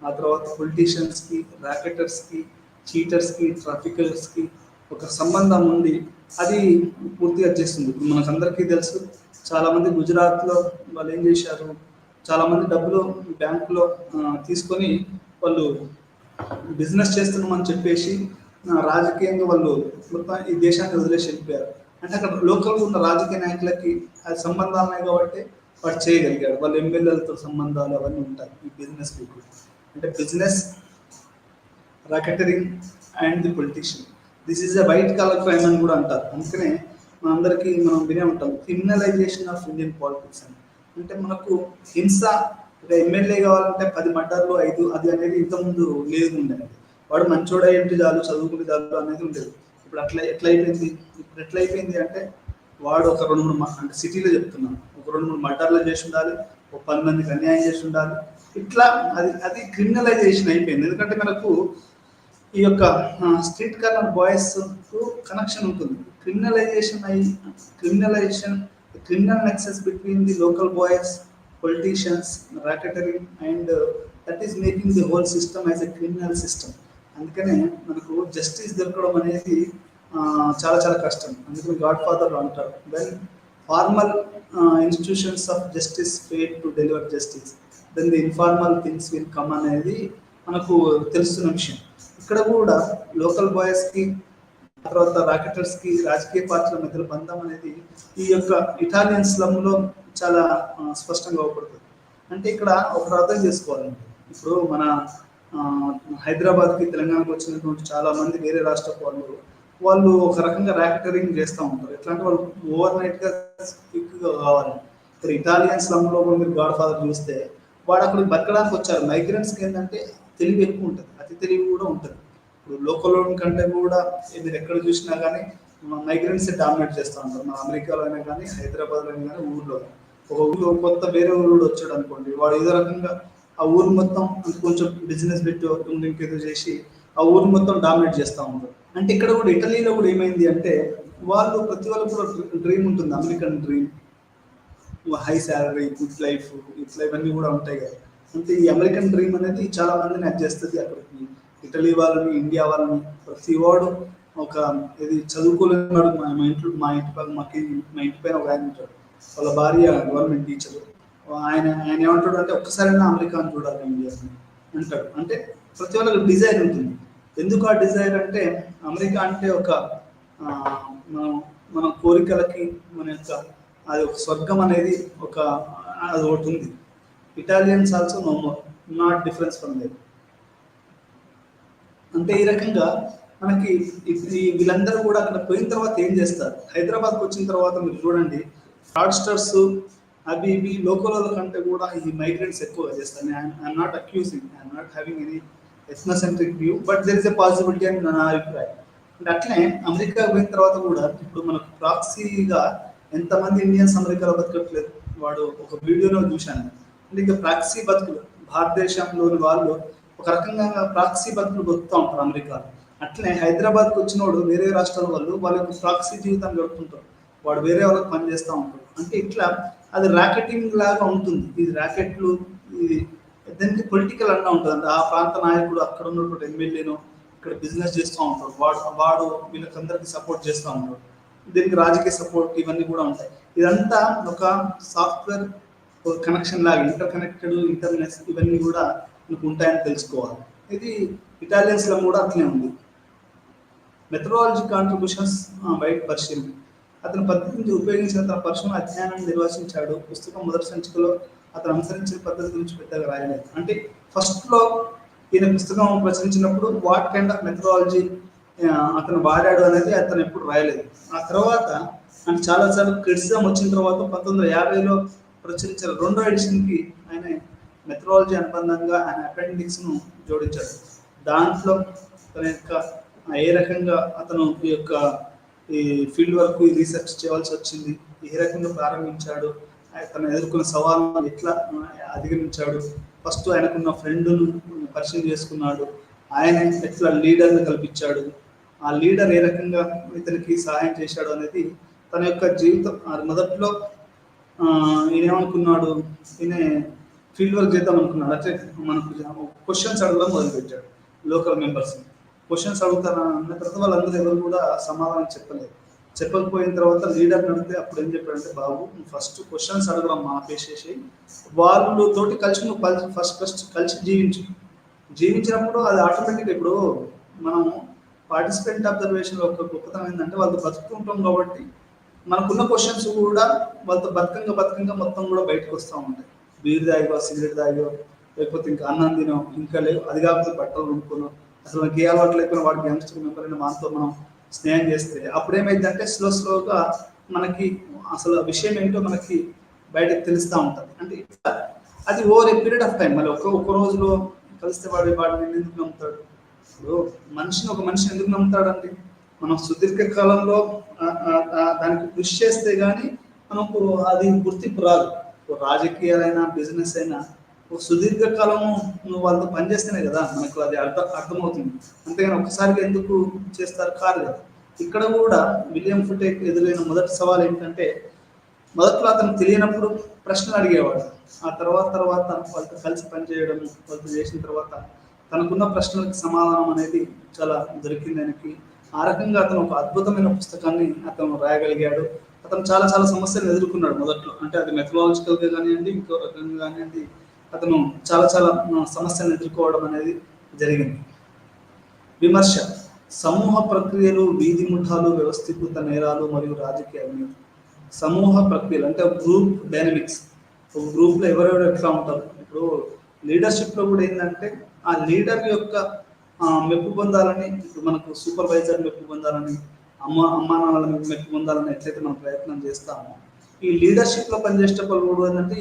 ఆ తర్వాత పొలిటీషియన్స్కి, ర్యాకెటర్స్కి, చీటర్స్కి, ట్రాఫికర్స్కి ఒక సంబంధం ఉంది. అది పూర్తిగా చేస్తుంది. ఇప్పుడు మనకందరికీ తెలుసు, చాలామంది గుజరాత్లో వాళ్ళు ఏం చేశారు, చాలామంది డబ్బులు బ్యాంకులో తీసుకొని వాళ్ళు బిజినెస్ చేస్తున్నామని చెప్పేసి రాజకీయంగా వాళ్ళు మొత్తం ఈ దేశాన్ని వదిలేసి వెళ్ళిపోయారు. అంటే అక్కడ లోకల్గా ఉన్న రాజకీయ నాయకులకి అది సంబంధాలు ఉన్నాయి కాబట్టి వాడు చేయగలిగాడు. వాళ్ళు ఎమ్మెల్యేలతో సంబంధాలు అవన్నీ ఉంటాయి ఈ బిజినెస్ పీపుల్. అంటే business, racketeering and the politician, this is a white collar crime అని కూడా అంటారు. అందుకనే మనందరికీ మనం వినే ఉంటాం క్రిమినలైజేషన్ ఆఫ్ ఇండియన్ పాలిటిక్స్ అని. అంటే మనకు హింస, ఒక ఎమ్మెల్యే కావాలంటే 10 మర్డర్లు 5 అది అనేది ఇంతకుముందు లేదు ఉండేది. వాడు మంచోడ ఏంటి చాలు, చదువుకునే చాలు అనేది ఉండేది. ఇప్పుడు ఎట్లయిపోయింది అంటే వాడు ఒక 2-3 అంటే సిటీలో చెప్తున్నాను, ఒక 2-3 మర్డర్లు చేసి ఉండాలి, ఒక 10 మందికి అన్యాయం చేసి ఉండాలి. ఇట్లా అది క్రిమినలైజేషన్ అయిపోయింది. ఎందుకంటే మనకు ఈ యొక్క స్ట్రీట్ కార్నర్ బాయ్స్ కనెక్షన్ ఉంటుంది. Criminal nexus between the local boys, politicians, racketeering and that is making the whole system as a criminal system. అందుకనే మనకు జస్టిస్ దొరకడం అనేది చాలా చాలా కష్టం. అందుకని గాడ్ ఫాదర్ అంటారు, when formal institutions of justice fail to deliver justice then the informal things will come అనేది మనకు తెలుస్తున్న విషయం. ఇక్కడ కూడా లోకల్ బాయ్స్కి, తర్వాత రాకెటర్స్కి, రాజకీయ పార్టీల మధ్యలో బంధం అనేది ఈ యొక్క ఇటాలియన్ స్లమ్లో చాలా స్పష్టంగా అవపడుతుంది. అంటే ఇక్కడ ఒకరు అర్థం చేసుకోవాలండి, ఇప్పుడు మన హైదరాబాద్కి, తెలంగాణకు వచ్చినటువంటి చాలామంది వేరే రాష్ట్ర వాళ్ళు ఒక రకంగా ర్యాకెటరింగ్ చేస్తూ ఉంటారు. ఎట్లా అంటే వాళ్ళు ఓవర్ నైట్గా క్విక్గా కావాలి. ఇక్కడ ఇటాలియన్ స్లమ్లో కూడా మీరు గాడ్ ఫాదర్ చూస్తే వాడు అక్కడికి బతకడానికి వచ్చారు. మైగ్రెంట్స్కి ఏంటంటే తెలివి ఎక్కువ ఉంటుంది, అతి తెలివి కూడా ఉంటుంది. ఇప్పుడు లోకల్ కంటే కూడా మీరు ఎక్కడ చూసినా కానీ మైగ్రెంట్స్ డామినేట్ చేస్తూ ఉంటారు. మన అమెరికాలో అయినా కానీ, హైదరాబాద్లో అయినా కానీ, ఊళ్ళో ఒక ఊళ్ళో కొత్త వేరే ఊరు వచ్చాడు అనుకోండి, వాడు ఏదో రకంగా ఆ ఊరు మొత్తం కొంచెం బిజినెస్ పెట్టి ఇంకేదో చేసి ఆ ఊరు మొత్తం డామినేట్ చేస్తూ ఉంటారు. అంటే ఇక్కడ కూడా ఇటలీలో కూడా ఏమైంది అంటే వాళ్ళు ప్రతి వాళ్ళకు కూడా డ్రీమ్ ఉంటుంది, American dream, high salary, good life, ఇట్లా ఇవన్నీ కూడా ఉంటాయి కదా. అంటే ఈ అమెరికన్ డ్రీమ్ అనేది చాలా మందిని అది చేస్తుంది. అక్కడికి ఇటలీ వాళ్ళని, ఇండియా వాళ్ళని, ప్రతి వాడు ఒక ఇది చదువుకోలేనాడు మా ఇంటి పైన ఒక ఆయన ఉంటాడు. వాళ్ళ భార్య గవర్నమెంట్ టీచర్. ఆయన ఆయన ఏమంటాడు అంటే ఒక్కసారైనా అమెరికాను చూడాలి ఇండియా అంటాడు. అంటే ప్రతి వాళ్ళకి డిజైర్ ఉంటుంది. ఎందుకు ఆ డిజైర్ అంటే అమెరికా అంటే ఒక మనం మన కోరికలకి మన యొక్క అది ఒక స్వర్గం అనేది ఒక అది ఒకటి ఉంది. Italians also no more, not difference from there. అంటే ఈ రకంగా మనకి వీళ్ళందరూ కూడా అక్కడ పోయిన తర్వాత ఏం చేస్తారు, హైదరాబాద్కి వచ్చిన తర్వాత మీరు చూడండి ఫ్రాడ్స్టర్స్ అవి ఇవి లోకల్ కంటే కూడా ఈ మైగ్రెంట్స్ ఎక్కువగా చేస్తారు. I'm not accusing, I'm not having any ethnocentric view, but there is a possibility అని నా అభిప్రాయం. అంటే అట్లనే అమెరికా పోయిన తర్వాత కూడా ఇప్పుడు మనకు ప్రాక్సీగా ఎంతమంది ఇండియన్స్ అమెరికాలో బతకట్లేదు. వాడు ఒక వీడియోలో చూశాను. అంటే ఇంకా ప్రాక్సీ బతుకులు భారతదేశంలోని వాళ్ళు ఒక రకంగా ప్రాక్సీ బతుకులు బతుకుతూ ఉంటారు అమెరికాలో. అట్లనే హైదరాబాద్కి వచ్చినోడు వేరే రాష్ట్రాల వాళ్ళు వాళ్ళకి ప్రాక్సీ జీవితాన్ని గడుపుతుంటారు. వాడు వేరే వాళ్ళకి పని చేస్తూ ఉంటాడు. అంటే ఇట్లా అది ర్యాకెటింగ్ లాగా ఉంటుంది. ఇది ర్యాకెట్లు, ఇది దానికి పొలిటికల్ అన్నా ఉంటుంది. ఆ ప్రాంత నాయకుడు అక్కడ ఉన్నటువంటి ఎమ్మెల్యేను ఇక్కడ బిజినెస్ చేస్తూ ఉంటాడు. వాడు వీళ్ళకందరికీ సపోర్ట్ చేస్తూ ఉంటాడు. దీనికి రాజకీయ సపోర్ట్ ఇవన్నీ కూడా ఉంటాయి. ఇదంతా ఒక సాఫ్ట్వేర్ కనెక్షన్ లాగా ఇంటర్ కనెక్టెడ్ ఇంటర్నెట్ ఇవన్నీ కూడా మీకు ఉంటాయని తెలుసుకోవాలి. ఇది ఇటాలియన్స్లో కూడా అట్లనే ఉంది. మెథడాలజీ కాంట్రిబ్యూషన్స్ వైట్ పర్షియన్ అతను పద్ధతిని ఉపయోగించిన తన పర్సనల్ అధ్యయనాన్ని నిర్వచించాడు. పుస్తకం మొదటి సంచికలో అతను అనుసరించిన పద్ధతి గురించి పెద్దగా రాయలేదు. అంటే ఫస్ట్లో ఈయన పుస్తకం ప్రచురించినప్పుడు వాట్ కైండ్ ఆఫ్ మెథడాలజీ అతను వాడాడు అనేది అతను ఎప్పుడు రాయలేదు. ఆ తర్వాత అంటే చాలా క్రిటిసిజం వచ్చిన తర్వాత 1950లో ప్రచురించిన 2వ ఎడిషన్కి ఆయన మెథడాలజీ అనుబంధంగా ఆయన అపెండిక్స్ను జోడించాడు. దాంట్లో తన యొక్క ఏ రకంగా అతను ఈ ఫీల్డ్ వర్క్ రీసెర్చ్ చేయాల్సి వచ్చింది, ఏ రకంగా ప్రారంభించాడు, తను ఎదుర్కొన్న సవాళ్ళను ఎట్లా అధిగమించాడు, ఫస్ట్ ఆయనకున్న ఫ్రెండ్ను పరిచయం చేసుకున్నాడు, ఆయన ఎట్లా లీడర్ని కల్పించాడు, ఆ లీడర్ ఏ రకంగా ఇతనికి సహాయం చేశాడు అనేది తన యొక్క జీవితం. మొదట్లో ఈయన ఏమనుకున్నాడు, ఈయన ఫీల్డ్ వర్క్ చేద్దాం అనుకున్నాడు. అంటే మనకు క్వశ్చన్స్ అడగడం మొదలుపెట్టాడు. లోకల్ మెంబర్స్ని క్వశ్చన్స్ అడుగుతారా అన్న తర్వాత వాళ్ళందరూ ఎవరు కూడా సమాధానం చెప్పకపోయిన తర్వాత లీడర్ అడిగితే అప్పుడు ఏం చెప్పాడంటే, బాబు ఫస్ట్ క్వశ్చన్స్ అడగడం ఆపేసేసి వాళ్ళతోటి కలిసి నువ్వు ఫస్ట్ కలిసి జీవించినప్పుడు అది ఆటోమేటిక్గా ఇప్పుడు మనము పార్టిసిపెంట్ అబ్జర్వేషన్లో ఒక గొప్పతనం ఏంటంటే వాళ్ళతో బతుకుంటాం కాబట్టి మనకున్న క్వశ్చన్స్ కూడా వాళ్ళతో బతకంగా మొత్తం కూడా బయటకు వస్తూ ఉంటాయి. బీర్ తాగో, సిగరెట్ తాగో, లేకపోతే ఇంకా అన్నం తినో, ఇంకా లేవు, అది కాకపోతే బట్టలు కొనుక్కున్నాం, అసలు మనకి ఏ అలవాటు లేకపోయినా వాడికి యంగ్స్టర్ మెంబర్ అయినా మనతో మనం స్నేహం చేస్తే అప్పుడు ఏమైందంటే స్లోగా మనకి అసలు విషయం ఏంటో మనకి బయటకు తెలుస్తూ ఉంటుంది. అంటే అది over a period of time. మళ్ళీ ఒక్క రోజులో కలిస్తే వాడిని ఎందుకు నమ్ముతాడు? ఇప్పుడు ఒక మనిషిని ఎందుకు నమ్ముతాడండి? మనం సుదీర్ఘ కాలంలో దానికి కృషి చేస్తే కానీ మనకు అది గుర్తింపు రాదు. రాజకీయాలైనా బిజినెస్ అయినా ఒక సుదీర్ఘకాలము నువ్వు వాళ్ళతో పనిచేస్తేనే కదా మనకు అది అర్థమవుతుంది. అంతేగాని ఒక్కసారిగా ఎందుకు చేస్తారు కాదు కదా. ఇక్కడ కూడా విలియం ఫుటేక్ ఎదురైన మొదటి సవాల్ ఏంటంటే, మొదట్లో అతను తెలియనప్పుడు ప్రశ్నలు అడిగేవాడు. ఆ తర్వాత వాళ్ళతో కలిసి పనిచేయడం, వాళ్ళతో చేసిన తర్వాత తనకున్న ప్రశ్నలకు సమాధానం అనేది చాలా దొరికింది ఆయనకి. ఆ రకంగా అతను ఒక అద్భుతమైన పుస్తకాన్ని అతను రాయగలిగాడు. అతను చాలా సమస్యలు ఎదుర్కొన్నాడు మొదట్లో. అంటే అది మెథడాలజికల్గా కానివ్వండి, ఇంకో రకంగా కానివ్వండి, అతను చాలా సమస్యలను ఎదుర్కోవడం అనేది జరిగింది. విమర్శ, సమూహ ప్రక్రియలు, వీధి ముఠాలు, వ్యవస్థీకృత నేరాలు మరియు రాజకీయ అవినీతి. సమూహ ప్రక్రియలు అంటే గ్రూప్ డైనమిక్స్. ఒక గ్రూప్లో ఎవరెవరు ఎట్లా ఉంటారు. ఇప్పుడు లీడర్షిప్లో కూడా ఏంటంటే ఆ లీడర్ యొక్క మెప్పు పొందాలని, ఇప్పుడు మనకు సూపర్వైజర్ మెప్పు పొందాలని, అమ్మా నాన్నల మెప్పు పొందాలని ఎట్లయితే మనం ప్రయత్నం చేస్తామో, ఈ లీడర్షిప్లో పనిచేసేటప్పుడు కూడా ఏంటంటే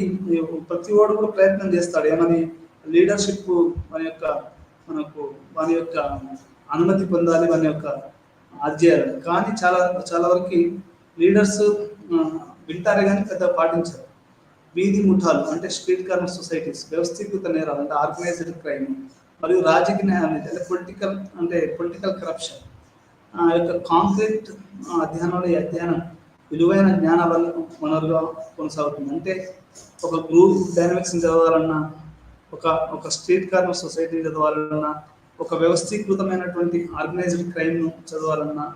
ప్రతి వాడు కూడా ప్రయత్నం చేస్తాడు. ఏమని లీడర్షిప్ వాని యొక్క అనుమతి పొందాలి, వాని యొక్క అధ్యయనం. కానీ చాలా వరకు లీడర్స్ వింటారే కానీ పెద్ద పాటించారు. వీధి ముఠాలు అంటే స్ట్రీట్ కార్నర్ సొసైటీస్, వ్యవస్థీకృత నేరాలు అంటే ఆర్గనైజ్డ్ క్రైమ్, మరియు రాజకీయ అంటే పొలిటికల్ కరప్షన్ యొక్క కాంక్రీట్ అధ్యయనం విలువైన జ్ఞాన వనరుగా కొనసాగుతుంది. అంటే ఒక గ్రూప్ డైనమిక్స్ని చదవాలన్నా, ఒక స్ట్రీట్ కార్నర్ సొసైటీ చదవాలన్నా, ఒక వ్యవస్థీకృతమైనటువంటి ఆర్గనైజ్డ్ క్రైమ్ను చదవాలన్నా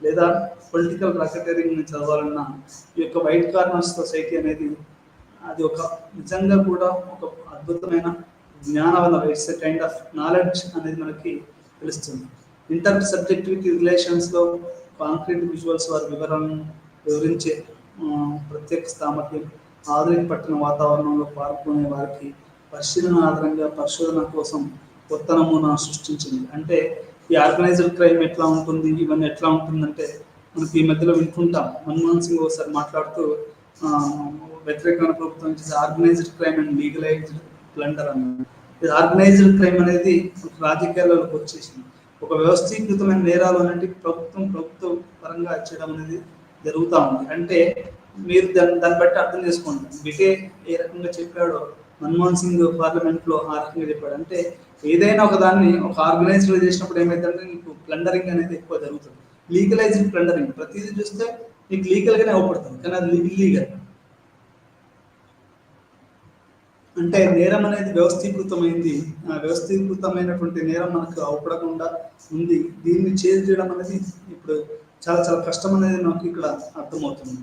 లేదా పొలిటికల్ రాకెటరింగ్ని చదవాలన్నా ఈ యొక్క వైట్ కార్నర్ సొసైటీ అనేది అది ఒక నిజంగా కూడా ఒక అద్భుతమైన జ్ఞానవనం. It's a kind of knowledge అనేది మనకి తెలుస్తుంది. ఇంటర్ సబ్జెక్టివిటీ రిలేషన్స్లో కాంక్రీట్ విజువల్స్ వారి వివరాలను వివరించే ప్రత్యేక సామర్థ్యం ఆధునిక పట్టణ వాతావరణంలో పాల్గొనే వారికి పరిశీలన ఆధారంగా పరిశోధన కోసం కొత్త నమూనా సృష్టించింది. అంటే ఈ ఆర్గనైజ్డ్ క్రైమ్ ఎట్లా ఉంటుంది, ఇవన్నీ ఎట్లా ఉంటుందంటే మనకి ఈ మధ్యలో వింటుంటాం. మన్మోహన్ సింగ్ ఒకసారి మాట్లాడుతూ వ్యతిరేకమైన ప్రభుత్వం organised crime and legalised plunder అన్నారు. ఇది ఆర్గనైజ్డ్ క్రైమ్ అనేది రాజకీయాల్లోకి వచ్చేసింది. ఒక వ్యవస్థీకృతమైన నేరాలు అనేది ప్రభుత్వ పరంగా చేయడం అనేది జరుగుతూ ఉంది. అంటే మీరు దాన్ని బట్టి అర్థం చేసుకోండి. బిటే ఏ రకంగా చెప్పాడో మన్మోహన్ సింగ్ పార్లమెంట్లో ఆ రకంగా చెప్పాడు. అంటే ఏదైనా ఒక దాన్ని ఒక ఆర్గనైజ్డ్ చేసినప్పుడు ఏమైందంటే నీకు ప్లండరింగ్ అనేది ఎక్కువ జరుగుతుంది. లీగలైజ్డ్ ప్లండరింగ్ ప్రతిదీ చూస్తే నీకు లీగల్గానే అవపడుతుంది, కానీ అది ఇల్లీగల్. అంటే నేరం అనేది వ్యవస్థీకృతమైంది. వ్యవస్థీకృతమైనటువంటి నేరం మనకు అవపడకుండా ఉంది. దీన్ని చేయడం అనేది ఇప్పుడు చాలా చాలా కష్టం అనేది నాకు ఇక్కడ అర్థమవుతుంది.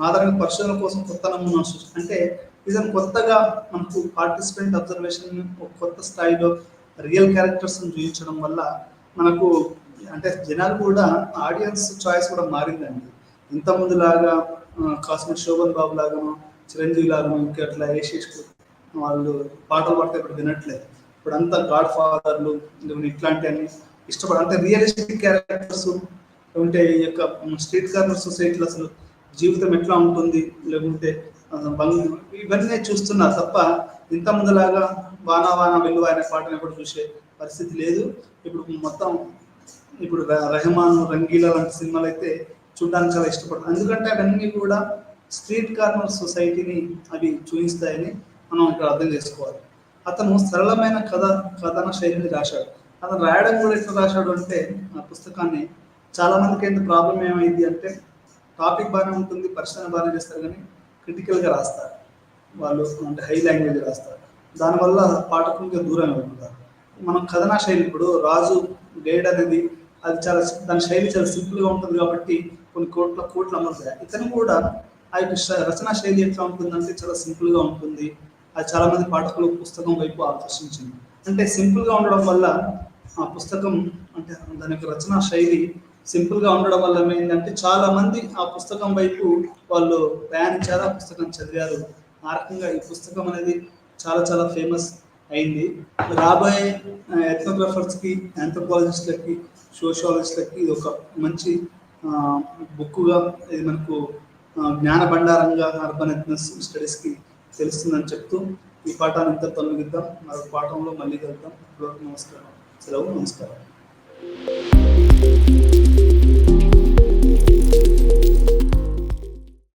ఆధారంగా పరిశోధన కోసం కొత్త నమూనా అంటే నిజం కొత్తగా మనకు పార్టిసిపెంట్ అబ్జర్వేషన్ కొత్త స్థాయిలో రియల్ క్యారెక్టర్స్ని చూపించడం వల్ల మనకు అంటే జనాలు కూడా ఆడియన్స్ చాయిస్ కూడా మారిందండి. ఇంతకుముందు లాగా కాస్మిక్ శోభన్ బాబు లాగాను చిరంజీవి లాగాను ఇంకా అట్లా వాళ్ళు పాటలు పాడితే ఇప్పుడు వినట్లేదు. ఇప్పుడు అంతా గాడ్ ఫాదర్లు ఇట్లాంటి అన్ని ఇష్టపడ అంటే రియలిస్టిక్ క్యారెక్టర్స్ లేకుంటే ఈ యొక్క స్ట్రీట్ కార్నర్ సొసైటీలో అసలు జీవితం ఎట్లా ఉంటుంది లేకుంటే ఇవన్నీ చూస్తున్నారు తప్ప ఇంత ముందులాగా వానా వానా వెళ్ళు అనే పాటను కూడా చూసే పరిస్థితి లేదు. ఇప్పుడు రెహమాన్, రంగీలా లాంటి సినిమాలు అయితే చూడడానికి చాలా ఇష్టపడతారు. ఎందుకంటే అవన్నీ కూడా స్ట్రీట్ కార్నర్ సొసైటీని అవి చూపిస్తాయని మనం ఇక్కడ అర్థం చేసుకోవాలి. అతను సరళమైన కథన శైలిని రాశాడు. అతను రాయడం కూడా ఎట్లా రాశాడు అంటే ఆ పుస్తకాన్ని చాలా మందికి ఏంటి ప్రాబ్లం ఏమైంది అంటే టాపిక్ బాగానే ఉంటుంది, పరిశోధన బాగానే చేస్తారు, కానీ క్రిటికల్గా రాస్తారు వాళ్ళు, అంటే హై లాంగ్వేజ్ రాస్తారు. దానివల్ల పాఠకునికి దూరం అవుతుంటారు. మనం కథనా శైలి ఇప్పుడు రాజు గైడ్ అనేది అది చాలా దాని శైలి చాలా సింపుల్గా ఉంటుంది కాబట్టి కొన్ని కోట్లు అమ్ముతాయి. ఇతను కూడా ఆ యొక్క రచనా శైలి ఎట్లా ఉంటుందంటే చాలా సింపుల్గా ఉంటుంది. అది చాలా మంది పాఠకులు పుస్తకం వైపు ఆకర్షించింది. అంటే సింపుల్గా ఉండడం వల్ల ఆ పుస్తకం అంటే దాని యొక్క రచనా శైలి సింపుల్గా ఉండడం వల్ల ఏమైందంటే చాలా మంది ఆ పుస్తకం వైపు వాళ్ళు ప్రయాణించారు, ఆ పుస్తకం చదివారు. ఆ రకంగా ఈ పుస్తకం అనేది చాలా చాలా ఫేమస్ అయింది. రాబోయే ఎథ్నోగ్రాఫర్స్కి, ఆంథ్రోపాలజిస్టులకి, సోషియాలజిస్టులకి ఇది ఒక మంచి బుక్గా ఇది మనకు జ్ఞాన భండారంగా అర్బన్ ఎథ్నస్ స్టడీస్కి తెలుస్తుందని చెప్తూ ఈ పాఠాన్ని ఇంతతో ముగిద్దాం. మరొక పాఠంలో మళ్ళీ కలుద్దాం. నమస్కారం. సెలవు. నమస్కారం.